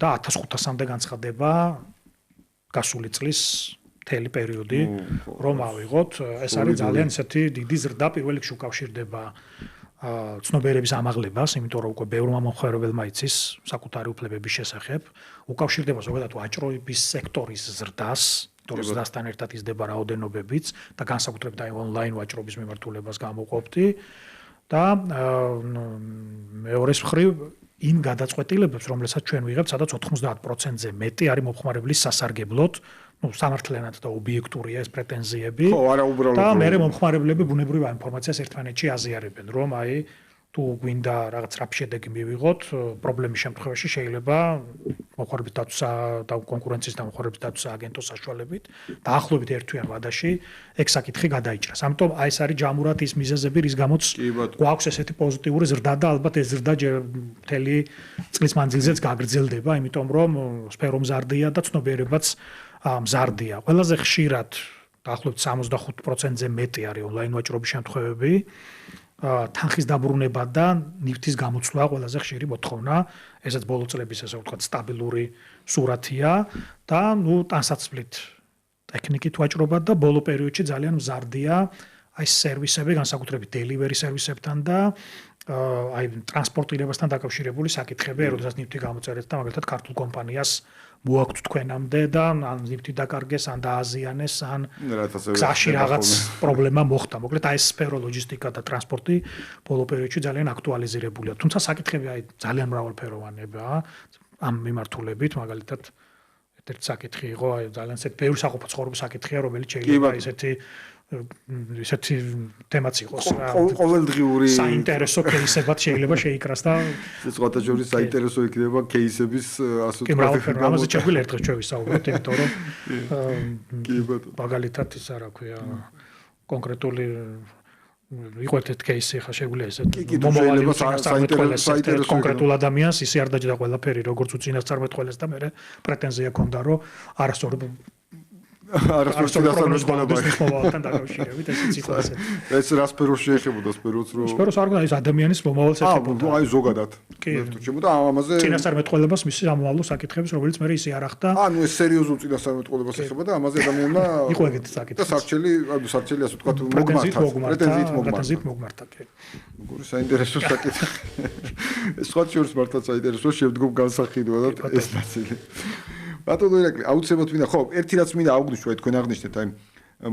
და 1500-მდე განცხადება გასული წლის მთელი პერიოდი რომ ავიღოთ ეს არის ძალიან ისეთი დიდი ზრდა პირველ რიგში უკავშირდება ცნობიერების ამაღლებას, იმიტომ რომ უკვე ბევრმა მომხმარებელმა იცის საკუთარი უფლებების შესახებ, უკავშირდება ზოგადად ვაჭრობის სექტორის ზრდას, თორემ ზრდასთან ერთად იზრდება რაოდენობებიც და განსაკუთრებით ონლაინ ვაჭრობის მიმართულებას გამოყოფდი და მეორეს მხრივ იმ გადაწყვეტილებებს, რომლებსაც ჩვენ ვიღებთ, სადაც 90%-ზე მეტი არის მომხმარებლის სასარგებლოდ, სამართლიანად და ობიექტურია ეს პრეტენზიები. ხო, არა უბრალოდ. და მე მომხმარებლები ბუნებრივ ინფორმაციას ერთმანეთში აზიარებენ, რომ თუ გვინდა რაღაც რაფი შედეგი მივიღოთ, პრობლემის შემთხვევაში შეიძლება მომხმარების დაცვა და კონკურენციის და მომხმარების დაცვის სააგენტოს საშუალებით დაახლოებით ერთვიან ვადაში ეგ საკითხი გადაიჭრას. ამიტომ ეს არის ჯამურად ის მიზეზები, რის გამოც გვაქვს ესეთი პოზიტიური ზრდა და ალბათ ეს ზრდა მთელი წლის მანძილზეც გაგრძელდება, იმიტომ რომ სფერო მზარდია და ცნობიერებაც მზარდია. ყველაზე ხშირად დაახლოებით 65%-ზე მეტი არის ონლაინ ვაჭრობის შემთხვევები. თანხის დაბრუნება და ნივთის გამოცვლა ყველაზე ხშირი მოთხოვნა, ესაც ბოლო წლების ასე ვთქვათ სტაბილური სურათია და ტანსაცმლით ტექნიკით ვაჭრობა და ბოლო პერიოდში ძალიან მზარდია აი სერვისები, განსაკუთრებით delivery სერვისებთან და ტრანსპორტირებასთან დაკავშირებული საკითხები, როდესაც ნივთი გამოწერეთ და მაგალითად ქართულ კომპანიას მოაქვთ თქვენამდე და ან ნივთი დაკარგეს, ან დააზიანეს, ან გზაში რაღაც პრობლემა მოხდა. მოკლედ ეს სფერო ლოჯისტიკა და ტრანსპორტი ბოლო პერიოდში ძალიან აქტუალიზირებულია. თუმცა საკითხები ძალიან მრავალფეროვანია ამ მიმართულებით, მაგალითად ერთ-ერთი საკითხი იყო, ძალიან ისეთი ბევრი საყოფო ცხოვრების საკითხია, რომელიც შეიძლება ისეთი თემაც იყოს რა. ყოველდღიური საინტერესო кейსებად შეიძლება შეიკრას და სხვათა შორის საინტერესო იქნება кейსების ასე ვთქვათ. ამაზე შეგვიძლია ერთხელ ჩვენ ვისაუბროთ, იმიტომ რომ მაგალითად ის რა ქვია კონკრეტული იყო ერთ кейსი ხა შეგვიძლია ესეთ მომავალი საინტერესო კონკრეტულ ადამიანს ისე არ დაჯდა ყველაფერი როგორც უწინასწარმეტყველეს და მე პრეტენზია ქონდა რომ არასწორ მომავალთან დაკავშირებით ესეც იყო ესეთ. ეს რა სფეროს შეეხებოდა სფეროს რომ სფეროს არ გქონდა ის ადამიანის მომავალს ეხებოდა. აი ზოგადად. შეეხებოდა ამაზე წინასწარმეტყველებას მისი ამოვალო საკითხების, რომელიც მე ისე არ ახდა. ანუ ეს სერიოზულ წინასწარმეტყველებას ეხებოდა ამაზე ადამიანმა იყო ეგეთი საკითხი. და სარჩელი ასე ვთქვათ პრეტენზიით მოგმართა. როგორი საინტერესო საკითხი. ეს სხვა შორის მართლა საინტერესო შემდგომ განსახილვა და ეს ნაწილი. ბატონო ირაკლი, აუცილებლად მინდა, ხო, ერთი რაც მინდა აუგდიშვათ, თქვენ აღნიშნეთ აი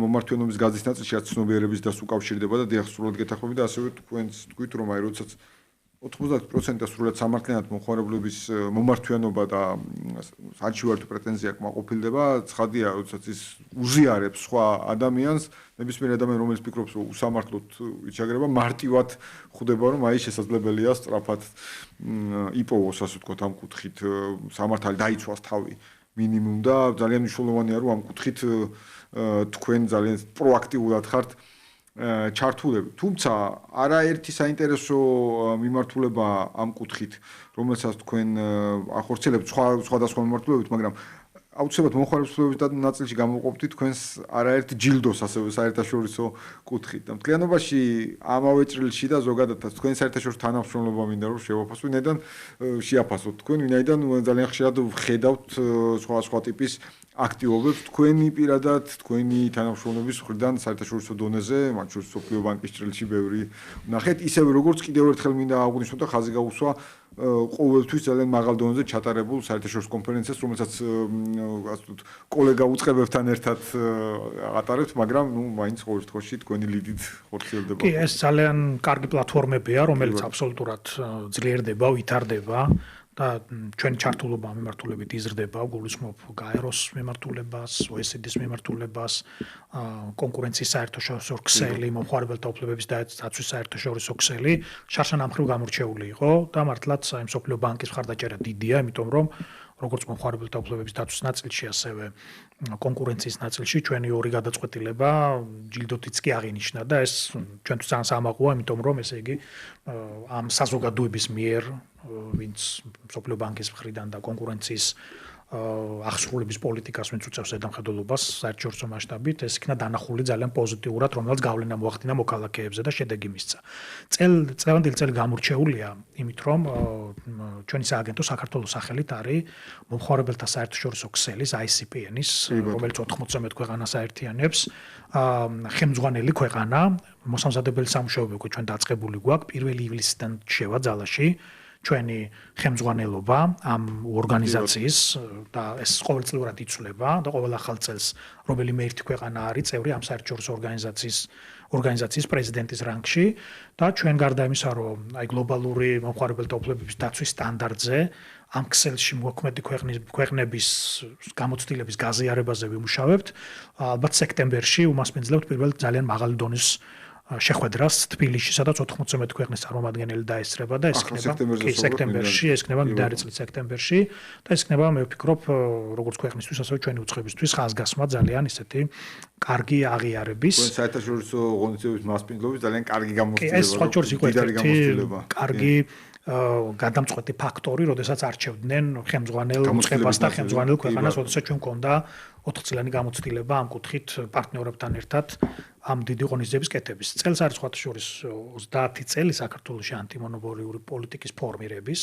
მომართვენობის გაზის ნაწილში რაც ცნობიერების და უკავშირდება და დიახ სრულად გეთახმები და ასევე თქვენს თქვით რომ აი როდესაც 90% სრულად სამართლიანად მომხმარებლების მომართვენობა და საჩივარდო პრეტენზია კმაყოფილდება, ცხადია, როდესაც ის უზიარებს სხვა ადამიანს, ნებისმიერ ადამიანს, რომელიც ფიქრობს, რომ უსამართლოდ იჩაგრება, მარტივად ხვდება, რომ აი შესაძლებელია სწრაფად იპოვოს, ასე ვთქვათ, ამ კუთხით სამართალი დაიცვას თავი მინიმუმ და ძალიან მნიშვნელოვანია, რომ ამ კუთხით თქვენ ძალიან პროაქტიულად ხართ ჩართულები. თუმცა არაერთი საინტერესო მიმართულება ამ კუთხით, რომელსაც თქვენ ახორციელებთ სხვადასხვა მიმართულებით, მაგრამ აუცილებლად მომხმარებლების ნაწილში გამოყოფთ თქვენს არაერთ ჯილდოს ასევე საერთაშორისო კუთხით. და მთლიანობაში ამავე წრილში და ზოგადადაც თქვენ საერთაშორისო თანამშრომლობა მინდა რომ შევაფასო, ვინაიდან შეაფასოთ თქვენ, ვინაიდან ძალიან ხშირად ვხედავთ სხვა ტიპის აქტივობებს თქვენი პირადად, თქვენი თანამშრომლობის მხრიდან საერთაშორისო დონეზე, მათ შორის სოფლიო ბანკის ჭრილში ბევრი ნახეთ, ისევე როგორც კიდევ ერთხელ მინდა აღვნიშნო და ხაზი გაუსვა ყოველთვის ძალიან მაღალ დონეზე ჩატარებულ საერთაშორისო კონფერენციას, რომელსაც ასე ვთქვათ, კოლეგა უწყებებთან ერთად ატარებთ, მაგრამ მაინც ყოველ შემთხვევაში თქვენი ლიდით ხორციელდება. კი, ეს ძალიან კარგი პლატფორმებია, რომელიც აბსოლუტურად ძლიერდება, ვითარდება. და ჩვენი ჩართულობა მიმართულებით იზრდება, გულისხმობ გაეროს მიმართულებას, OECD-ის მიმართულებას, კონკურენციის საერთაშორისო ქსელი, მომხმარებელთა უფლებების დაცვის საერთაშორისო ქსელი, შარშან ამხრივ გამორჩეული იყო და მართლაც აი მსოფლიო ბანკის მხარდაჭერა დიდია, იმიტომ რომ როგორც მომხმარებელთა უფლებების დაცვის ნაწილში, ასევე კონკურენციის ნაწილში ჩვენი ორი გადაწყვეტილება ჯილდოთიც კი აღინიშნა და ეს ჩვენთვის ძალიან სამაღლოა, იმიტომ რომ ესე იგი ამ საზოგადოების მიერ, ვინც მსოფლიო ბანკის მხრიდან და კონკურენციის აღსრულების პოლიტიკას ვინც უწევს ზედამხედველობას საერთაშორისო მასშტაბით, ეს იქნა დანახული ძალიან პოზიტიურად, რომელიც გავლენა მოახდინა მოქალაქეებზე და შედეგი მისცა. წლევანდელი წელი გამორჩეულია იმით, რომ ჩვენი სააგენტო საქართველოს სახელით არის მომხმარებელთა საერთაშორისო ქსელის ICPN-ის, რომელიც 90 ქვეყანას აერთიანებს, ხელმძღვანელი ქვეყანა, მოსამზადებელი სამუშაოები უკვე ჩვენ დაწყებული გვაქვს, 1 ივლისიდან შევა ძალაში ჩვენი ხელმძღვანელობა ამ ორგანიზაციის და ეს ყოველწლიურად იცვლება და ყოველ ახალ წელს რომელიმე ერთი ქვეყანა არის წევრი ამ საერთაშორისო ორგანიზაციის პრეზიდენტის რანგში და ჩვენ გარდა იმისა, რომ აი გლობალური მომხმარებელთა უფლებების დაცვის სტანდარტზე ამ ქსელში მოქმედი ქვეყნების გამოცდილების გაზიარებაზე ვიმუშავებთ. ალბათ სექტემბერში უმასპინძლებთ პირველ ძალიან მაღალი დონის შეხვედრას თბილისში, სადაც 90 ქვეყნის წარმომადგენელი დაესწრება და ეს იქნება სექტემბერში, ეს იქნება მიდარი წლის სექტემბერში და ეს იქნება მე ვფიქრობ, როგორც ქვეყნისთვის, ასევე ჩვენი უცხოებისთვის ხაზგასმა ძალიან ისეთი კარგი აღიარების. საერთაშორისო ორგანიზაციების მასპინძლობის ძალიან კარგი გამოცდილება. ეს სხვა შორის იყო ერთი კარგი გადამწყვეტი ფაქტორი, როდესაც არჩევდნენ ხელმძღვანელ უწყებას და ხელმძღვანელ ქვეყანას, როდესაც ჩვენ გვქონდა 4 წლიანი გამოცდილება ამ კუთხით პარტნიორებთან ერთად ამ დიდი ღონისძიების კეთების. წელს არის სხვა შორის 30 წელი საქართველოში ანტიმონოპოლიური პოლიტიკის ფორმირების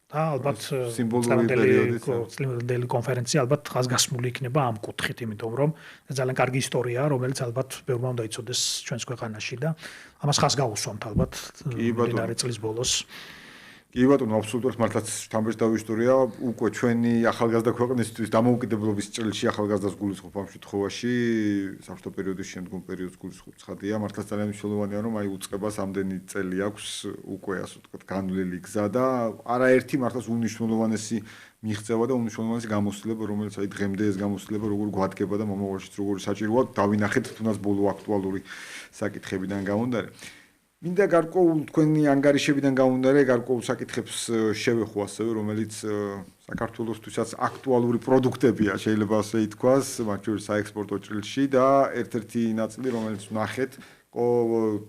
და ალბათ სიმბოლური კონფერენცია ალბათ ხაზგასმული იქნება ამ კუთხით, იმიტომ რომ ეს ძალიან კარგი ისტორიაა, რომელიც ალბათ ბევრმა უნდა იცოდეს ჩვენს ქვეყანაში და ამას ხაზს გაუსვამთ ალბათ მდინარე წლის ბოლოს. კი ბატონო, აბსოლუტურად მართლაც თამბეჭ დავისტორია, უკვე ჩვენი ახალგაზრდა ქვეყნისთვის დამოუკიდებლობის წელში ახალგაზრდას გულისხმობ ამ შემთხვევაში, საბჭოთა პერიოდის შემდგომ პერიოდს გულისხმობ ცხადია, მართლაც ძალიან მნიშვნელოვანია, რომ აი უწყებას ამდენი წელი აქვს უკვე ასე ვთქვათ განვლილი გზა და არაერთი მართლაც უნიშნულოვანესი მიღწევა და უნიშნულოვანესი გამოცდილება, რომელიც აი დღემდე ეს გამოცდილება როგორ გვადგება და მომავალშიც როგორ საჭიროა, დავინახეთ თუნდაც ბოლო აქტუალური საკითხებიდან გამომდინარე. მინდა გარკვეულ თქვენი ანგარიშებიდან გამომდინარე გარკვეულ საკითხებს შევეხო ასევე, რომელიც საქართველოსთვისაც აქტუალური პროდუქტებია, შეიძლება ასე ითქვას, მათ შორის საექსპორტო ჭრილში და ერთ-ერთი ნაწილი, რომელიც ვნახეთ,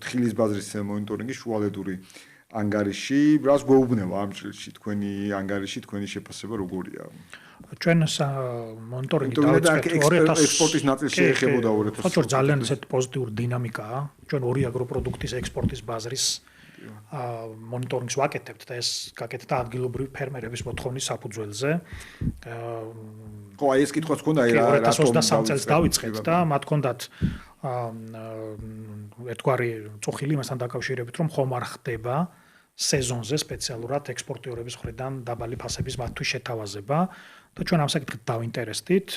თხილის ბაზრის მონიტორინგის შუალედური ანგარიში, რას გვეუბნება ამ ჭრილში თქვენი ანგარიში, თქვენი შეფასება როგორია? ჩვენ მონიტორინგი დავიწყეთ 2000 ექსპორტის ნაწილში ეხებოდა 2000. ხო, ძალიან ისეთ პოზიტიური დინამიკაა. ჩვენ ორი აგროპროდუქტის ექსპორტის ბაზრის მონიტორინგს ვაკეთებთ და ეს გაკეთდა ადგილობრივი ფერმერების მოთხოვნის საფუძველზე. ხო, აი ეს კითხვაც ჰქონდა, აი 2023 წელს დავიწყეთ და მათ ჰქონდათ ერთგვარი წუხილი იმასთან დაკავშირებით, რომ ხომ არ ხდება სეზონზე სპეციალურად ექსპორტიორების მხრიდან დაბალი ფასების მათთვის შეთავაზება და ჩვენ ამ საკითხით დავინტერესდით.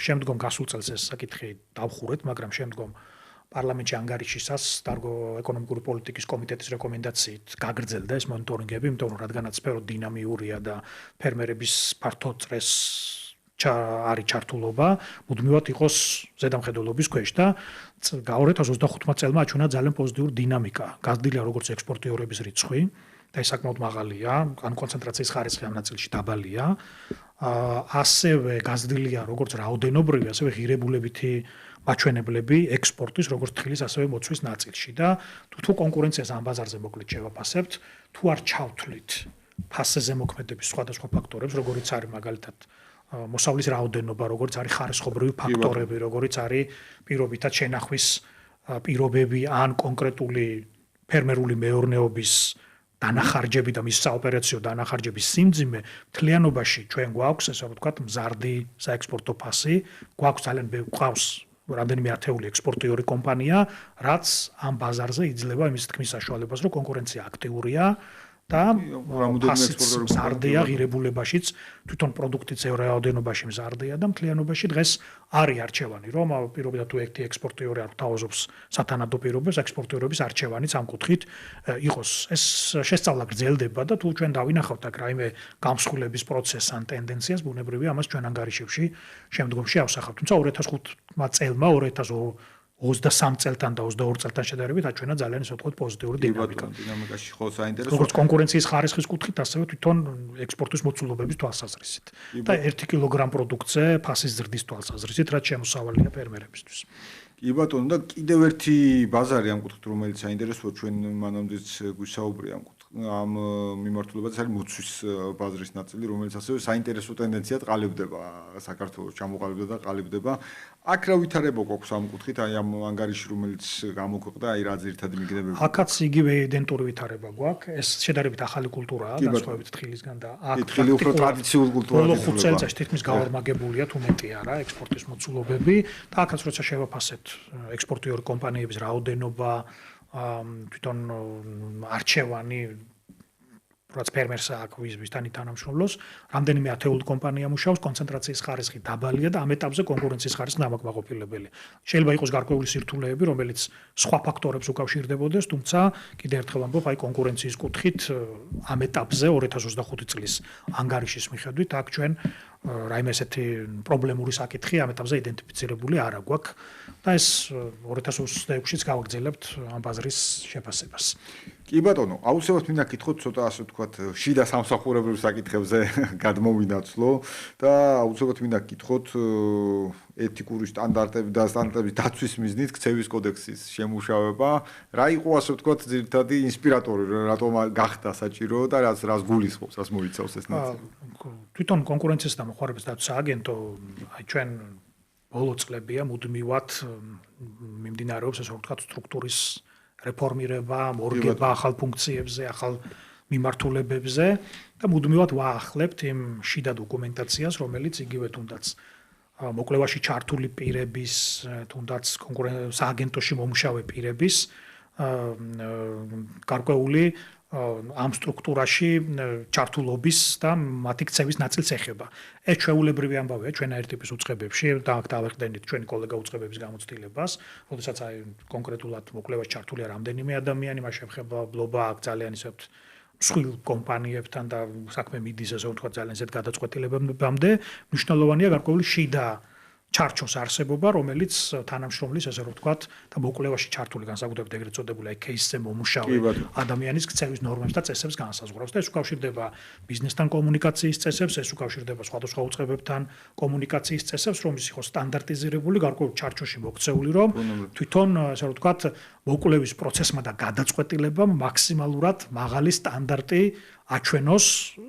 შემდგომ გასულ წელს ეს საკითხი დავხურეთ, მაგრამ შემდგომ პარლამენტში ანგარიშისას დარგო ეკონომიკური პოლიტიკის კომიტეტის რეკომენდაციით გაგრძელდა ეს მონიტორინგები, იმიტომ რომ რადგანაც სფერო დინამიურია და ფერმერების ფართო წრეს არის ჩართულობა, მუდმივად იყოს ზედამხედველობის ქვეშ და 2025 წელმა აჩვენა ძალიან პოზიტიური დინამიკა. გაზრდილია როგორც ექსპორტიორების რიცხვი და ეს საკმაოდ მაღალია, ან კონცენტრაციის ხარისხი ამ ნაწილში დაბალია. ასევე გაზრდილია როგორც რაოდენობრივი, ასევე ღირებულებითი მაჩვენებლები ექსპორტის, როგორც თხილის, ასევე მოცვის ნაწილში და თუ კონკურენციას ამ ბაზარზე მოკლედ შევაფასებთ, თუ არ ჩავთვლით ფასზე მოქმედების სხვადასხვა ფაქტორებს, როგორიც არის მაგალითად მოსავლის რაოდენობა, როგორც არის ხარისხობრივი ფაქტორები, როგორც არის პირობითად შენახვის პირობები ან კონკრეტული ფერმერული მეურნეობის დანახარჯები და მის საოპერაციო დანახარჯების სიმძიმე, მთლიანობაში ჩვენ გვაქვს, ასე ვთქვათ, მზარდი საექსპორტო ფასი, გვაქვს ძალიან გვყავს რამდენიმე ათეული ექსპორტიორი კომპანია, რაც ამ ბაზარზე იძლევა იმის თქმის საშუალებას, რომ კონკურენცია აქტიურია და მზარდია ღირებულებაშიც, თვითონ პროდუქტიც რაოდენობაში მზარდია და მთლიანობაში დღეს არის არჩევანი, რომ პირობითად თუ ერთი ექსპორტიორი არ თავაზობს სათანადო პირობებს, ექსპორტიორების არჩევანიც ამ კუთხით იყოს. ეს შესწავლა გრძელდება და თუ ჩვენ დავინახავთ აქ რაიმე გამსხვილების პროცესს ან ტენდენციას, ბუნებრივია ამას ჩვენ ანგარიშებში შემდგომში ავსახავთ. თუმცა 2005 წელმა 23 წელთან და 22 წელთან შედარებით აჩვენა ძალიან ისე ვთქვათ პოზიტიური დინამიკა. დინამიკაში ხო საინტერესო. როგორც კონკურენციის ხარისხის კუთხით, ასევე თვითონ ექსპორტის მოცულობების თვალსაზრისით. და 1 კილოგრამ პროდუქტზე ფასის ზრდის თვალსაზრისით, რაც შემოსავალია ფერმერებისთვის. კი ბატონო და კიდევ ერთი ბაზარი ამ კუთხით რომელიც საინტერესოა ჩვენ მანამდეც გვისაუბრია ამ მიმართულებაზე არის მოცვის ბაზრის ნაწილი რომელიც ასევე საინტერესო ტენდენციად ყალიბდება საქართველოს ჩამოყალიბდა და ყალიბდება აქ რა ვითარება გვაქვს ამ კუთხით აი ამ ანგარიში რომელიც გამოქვეყნდა აი რა ძირითადი მიგდებები აქაც იგივე იდენტური ვითარება გვაქვს ეს შედარებით ახალი კულტურაა განსხვავებით თხილისგან და აქ თხილი უფრო ტრადიციული კულტურაა ბოლო 5 წელიწადში თითქმის გავარმაგებულია თუ მეტი არა ექსპორტის მოცულობები და აქაც როცა შევაფასებთ ექსპორტიორი კომპანიების რაოდენობა თვითონ არჩევანი რაც ფერმერს აქვს ვისთან თანამშრომლობს, რამდენიმე ათეული კომპანია მუშაობს, კონცენტრაციის ხარისხი დაბალია და ამ ეტაპზე კონკურენციის ხარისხი დამაკმაყოფილებელი. შეიძლება იყოს გარკვეული სირთულეები, რომელიც სხვა ფაქტორებს უკავშირდებოდეს, თუმცა კიდევ ერთხელ ამბობ, აი კონკურენციის კუთხით ამ ეტაპზე 2025 წლის ანგარიშის მიხედვით აქ ჩვენ რაიმე ესეთი პრობლემური საკითხი ამ ეტაპზე იდენტიფიცირებული არ აქვს და ეს 2026-ში გავაგრძელებთ ამ ბაზრის შეფასებას. კი ბატონო, აუცილებლად მინდა გითხოთ ცოტა ასე ვთქვათ, შიდა სამსახურებრივ საკითხებზე გადმოვინაცვლო და აუცილებლად მინდა გითხოთ ეთიკური სტანდარტები და სტანდარტების დაცვის მიზნით ქცევის კოდექსის შემუშავება. რა იყო ასე ვთქვათ, ძირითადი ინსპირატორი, რატომ გახდა საჭირო და რას გულისხმობს, რას მოიცავს ეს ნაწილი? თვითონ კონკურენციის და მოხმარების დაცვის აგენტო აი ჩვენ ბოლო წლებია მუდმივად მიმდინარეობს ასე ვთქვათ სტრუქტურის რეფორმირება, მორგება ახალ ფუნქციებზე, ახალ მიმართულებებზე და მუდმივად ვაახლებთ იმ შიდა დოკუმენტაციას, რომელიც იგივე თუნდაც მოკვლევაში ჩართული პირების, თუნდაც სააგენტოში მომუშავე პირების გარკვეული ამ სტრუქტურაში ჩართულობის და მათი ქცევის ნაწილს ეხება. ეს ჩვეულებრივი ამბავია ჩვენაერ ტიპის უწყებებში და აქ დავეხდენით ჩვენი კოლეგა უწყებების გამოცდილებას, როდესაც აი კონკრეტულად მოკვლევაში ჩართულია რამდენიმე ადამიანი, მას შემხებლობა აქ ძალიან ისეთ მსხვილ კომპანიებთან და საქმე მიდის ასე ვთქვათ ძალიან ისეთ გადაწყვეტილებამდე, მნიშვნელოვანია გარკვეული შიდა ჩარჩოს არსებობა, რომელიც თანამშრომლის ასე ვთქვათ და მოკვლევაში ჩართული განსაკუთრებით ეგრეთ წოდებული აი кейსზე მომუშავე ადამიანის ქცევის ნორმებს და წესებს განსაზღვრავს და ეს უკავშირდება ბიზნესთან კომუნიკაციის წესებს, ეს უკავშირდება სხვადასხვა უწყებებთან კომუნიკაციის წესებს, რომელიც იყოს სტანდარტიზირებული გარკვეულ ჩარჩოში მოქცეული, რომ თვითონ ასე ვთქვათ მოკვლევის პროცესმა და გადაწყვეტილებამ მაქსიმალურად მაღალი სტანდარტი აჩვენოს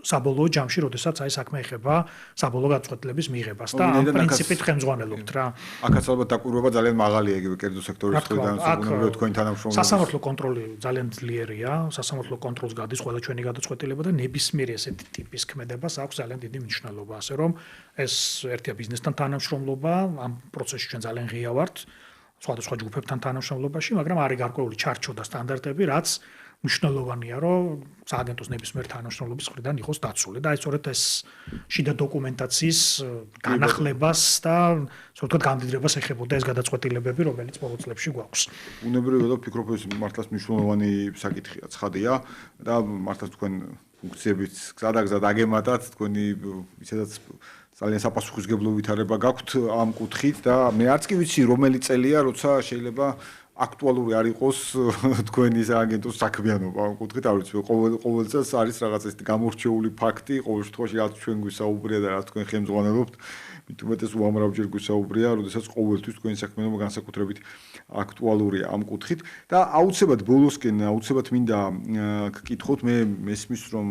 საბოლოო ჯამში, როდესაც აი საქმე ეხება საბოლოო გადაწყვეტილების მიღებას და ამ პრინციპით ხელმძღვანელობთ რა. აქაც ალბათ დაკვირვება ძალიან მაღალია იგივე კერძო სექტორის მხრიდან, უბრალოდ თქვენი თანამშრომლები. სასამართლო კონტროლი ძალიან ძლიერია, სასამართლო კონტროლს გადის ყველა ჩვენი გადაწყვეტილება და ნებისმიერი ესეთი ტიპის ქმედებას აქვს ძალიან დიდი მნიშვნელობა, ასე რომ ეს ერთია ბიზნესთან თანამშრომლობა, ამ პროცესში ჩვენ ძალიან ღია ვართ, სხვადასხვა ჯგუფებთან თანამშრომლობაში, მაგრამ არის გარკვეული ჩარჩო და სტანდარტები, რაც მნიშვნელოვანია, რომ სააგენტოს ნებისმიერ თანამშრომლობის მხრიდან იყოს დაცული და აი სწორედ ეს შიდა დოკუმენტაციის განახლებას და ასე ვთქვათ გამდიდრებას ეხებოდა ეს გადაწყვეტილებები, რომელიც ბოლო წლებში გვაქვს. უნებრივია და ვფიქრობ ეს მართლაც მნიშვნელოვანი საკითხია, ცხადია და მართლაც თქვენ ფუნქციებით გზადაგზად აგემატათ, თქვენი ისედაც ძალიან საპასუხისმგებლო ვითარება გაქვთ ამ კუთხით და მე არც კი ვიცი რომელი წელია, როცა შეიძლება აქტუალური არ იყოს თქვენი სააგენტოს საქმიანობა ამ კუთხით, არ ვიცი, ყოველ წელს არის რაღაც ეს გამორჩეული ფაქტი, ყოველ შემთხვევაში რაც ჩვენ გვისაუბრია და რაც თქვენ ხელმძღვანელობთ, მით უმეტეს უამრავჯერ გვისაუბრია, როდესაც ყოველთვის თქვენი საქმიანობა განსაკუთრებით აქტუალურია ამ კუთხით და აუცილებლად ბოლოსკენ აუცილებლად მინდა გკითხოთ, მე მესმის რომ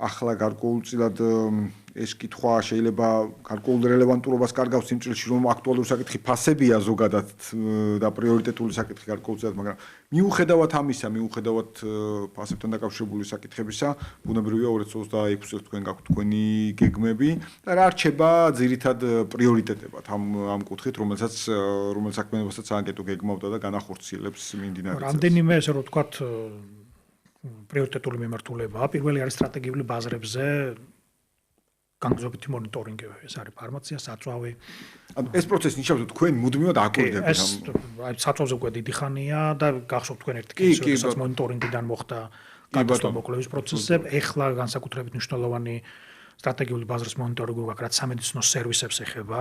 ახლა გარკვეულწილად ეს კითხვა შეიძლება გარკვეულ რელევანტურობას კარგავს იმ წელში რომ აქტუალური საკითხი ფასებია ზოგადად და პრიორიტეტული საკითხი გარკვეულწილად, მაგრამ მიუხედავად ამისა, მიუხედავად ფასებთან დაკავშირებული საკითხებისა, ბუნებრივია 2026 წელს თქვენ გაქვთ თქვენი გეგმები და რა რჩება ძირითად პრიორიტეტებად ამ კუთხით, რომელსაც საქმიანობასაც სააგენტო გეგმავდა და განახორციელებს მიმდინარე წელს. რამდენიმე ესე რომ ვთქვათ პრიორიტეტული მიმართულებაა. პირველი არის სტრატეგიული ბაზრებზე განგზობითი მონიტორინგი, ეს არის ფარმაცია, საწვავი. ანუ ეს პროცესი ნიშნავს, რომ თქვენ მუდმივად აკვირდებით ამ აი საწვავზე უკვე დიდი ხანია და გახსოვთ თქვენ ერთ კეისს, როდესაც მონიტორინგიდან მოხდა გადასვლა მოკვლევის პროცესზე. ეხლა განსაკუთრებით მნიშვნელოვანი სტრატეგიული ბაზრის მონიტორინგი გვაქვს, რაც სამედიცინო სერვისებს ეხება,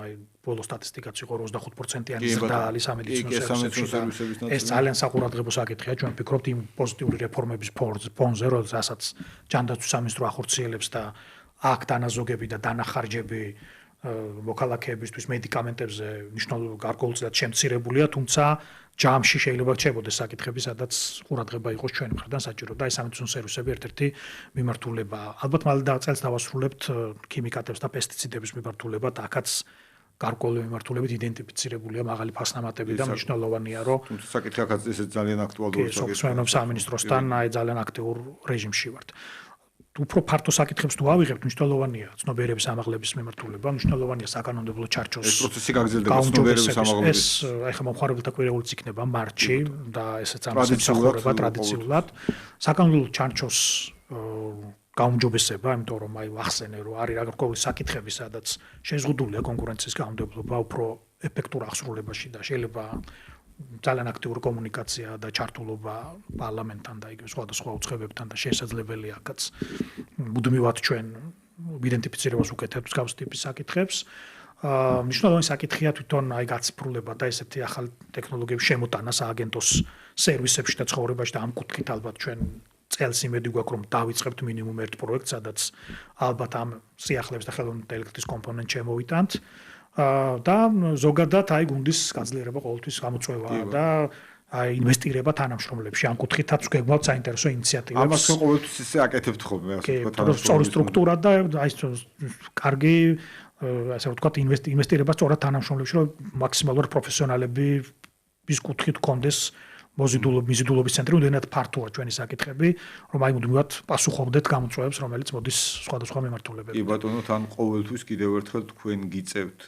აი ბოლო სტატისტიკაც იყო 25%-იანი ზრდა არის სამედიცინო სერვისებში. ეს ძალიან საყურადღებო საკითხია, ჩვენ ვფიქრობთ იმ პოზიტიური რეფორმების ფონზე, რასაც ჯანდაცვის სამინისტრო ახორციელებს და აქ დანაზოგები და დანახარჯები მოქალაქეებისთვის მედიკამენტებზე მნიშვნელოვნად გარკვეულწილად შემცირებულია, თუმცა ჯამში შეიძლება რჩებოდეს საკითხები, სადაც ყურადღება იყოს ჩვენი მხრიდან საჭირო და ეს სამედიცინო სერვისები ერთ-ერთი მიმართულებაა. ალბათ მალე წელს დავასრულებთ ქიმიკატებს და პესტიციდების მიმართულებად, აქაც გარკვეული მიმართულებით იდენტიფიცირებულია მაღალი ფასნამატები და მნიშვნელოვანია, რომ თუმცა საკითხი აქაც ესეც ძალიან აქტუალური საკითხია. სამინისტროსთან აი ძალიან აქტიურ რეჟიმში ვართ. უფრო ფართო საკითხებს თუ ავიღებთ, მნიშვნელოვანია ცნობიერების ამაღლების მიმართულება, მნიშვნელოვანია საკანონმდებლო ჩარჩოს. ეს პროცესი გაგრძელდება ცნობიერების ამაღლების. ეს ახლა მომხმარებელთა კვირეულიც იქნება მარტში და ესეც ამას ემსახურება ტრადიციულად. საკანონმდებლო ჩარჩოს გაუმჯობესება, იმიტომ რომ აი ვახსენე, რომ არის გარკვეული საკითხები, სადაც შეზღუდულია კონკურენციის გაუმჯობესება უფრო ეფექტურ აღსრულებაში და შეიძლება ძალიან აქტიური კომუნიკაცია და ჩართულობა პარლამენტთან და იგივე სხვადასხვა უწყებებთან და შესაძლებელია აქაც მუდმივად ჩვენ იდენტიფიცირებას უკეთებთ გავს ტიპის საკითხებს. მნიშვნელოვანი საკითხია თვითონ აი გაციფრულება და ესეთი ახალი ტექნოლოგიების შემოტანა სააგენტოს სერვისებში და ცხოვრებაში და ამ კუთხით ალბათ ჩვენ წელს იმედი გვაქვს რომ დავიწყებთ მინიმუმ ერთ პროექტს, სადაც ალბათ ამ სიახლეებს და ხელოვნური ინტელექტის კომპონენტ შემოვიტანთ. და ზოგადად აი გუნდის გაძლიერება ყოველთვის გამოწვევაა და აი ინვესტირება თანამშრომლებში. ამ კუთხითაც გვეუბნებთ საინტერესო ინიციატივებს. ამას ყოველთვის ისე აკეთებთ ხოლმე, ასე ვთქვათ, სწორი სტრუქტურა და აი კარგი ასე ვთქვათ ინვესტირება სწორად თანამშრომლებში, რომ მაქსიმალურად პროფესიონალების კუთხით კონდეს მიზიდულობის ცენტრი, უდენად ფართოა ჩვენი საკითხები, რომ აი მუდმივად პასუხობდეთ გამოწვევებს, რომელიც მოდის სხვადასხვა მიმართულებებით. კი ბატონო, თან ყოველთვის კიდევ ერთხელ თქვენ გიწევთ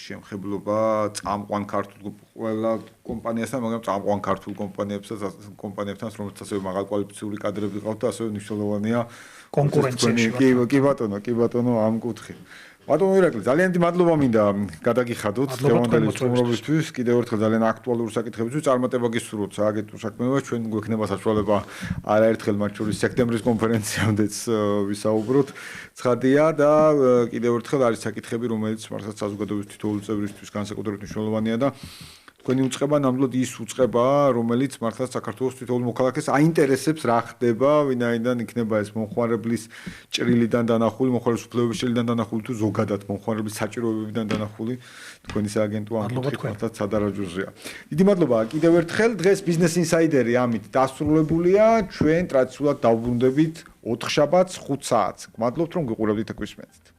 შემხებლობა წამყვან ქართულ ყველა კომპანიასთან, მაგრამ წამყვან ქართულ კომპანიებთან, რომელთაც ასევე მაღალკვალიფიციური კადრები ყავთ და ასევე მნიშვნელოვანია კონკურენციაში. კი ბატონო, ამ კუთხით. ბატონო ირაკლი, ძალიან დიდი მადლობა მინდა გადაგიხადოთ დღევანდელი სტუმრობისთვის. კიდევ ერთხელ ძალიან აქტუალური საკითხებისთვის წარმატება გისურვოთ სააგენტო საქმეებში. ჩვენ გვექნება საშუალება არაერთხელ მათ შორის სექტემბრის კონფერენციამდეც ვისაუბროთ. ცხადია და კიდევ ერთხელ არის საკითხები, რომელიც მართლაც საზოგადოების თითოეული წევრისთვის განსაკუთრებით მნიშვნელოვანია და თქვენი უწყება ნამდვილად ის უწყებაა, რომელიც მართლაც საქართველოს თითოეულ მოქალაქეს აინტერესებს რა ხდება, ვინაიდან იქნება ეს მომხმარებლის ჭრილიდან დანახული, მომხმარებლის უფლებების ჭრილიდან დანახული თუ ზოგადად მომხმარებლის საჭიროებებიდან დანახული თქვენი სააგენტო ამ კუთხით მართლაც სადარაჯოზეა. დიდი მადლობა კიდევ ერთხელ. დღეს ბიზნეს ინსაიდერი ამით დასრულებულია. ჩვენ ტრადიციულად დავბრუნდებით 4 შაბათს 5 საათს. გმადლობთ რომ გიყურებდით და გვისმენთ.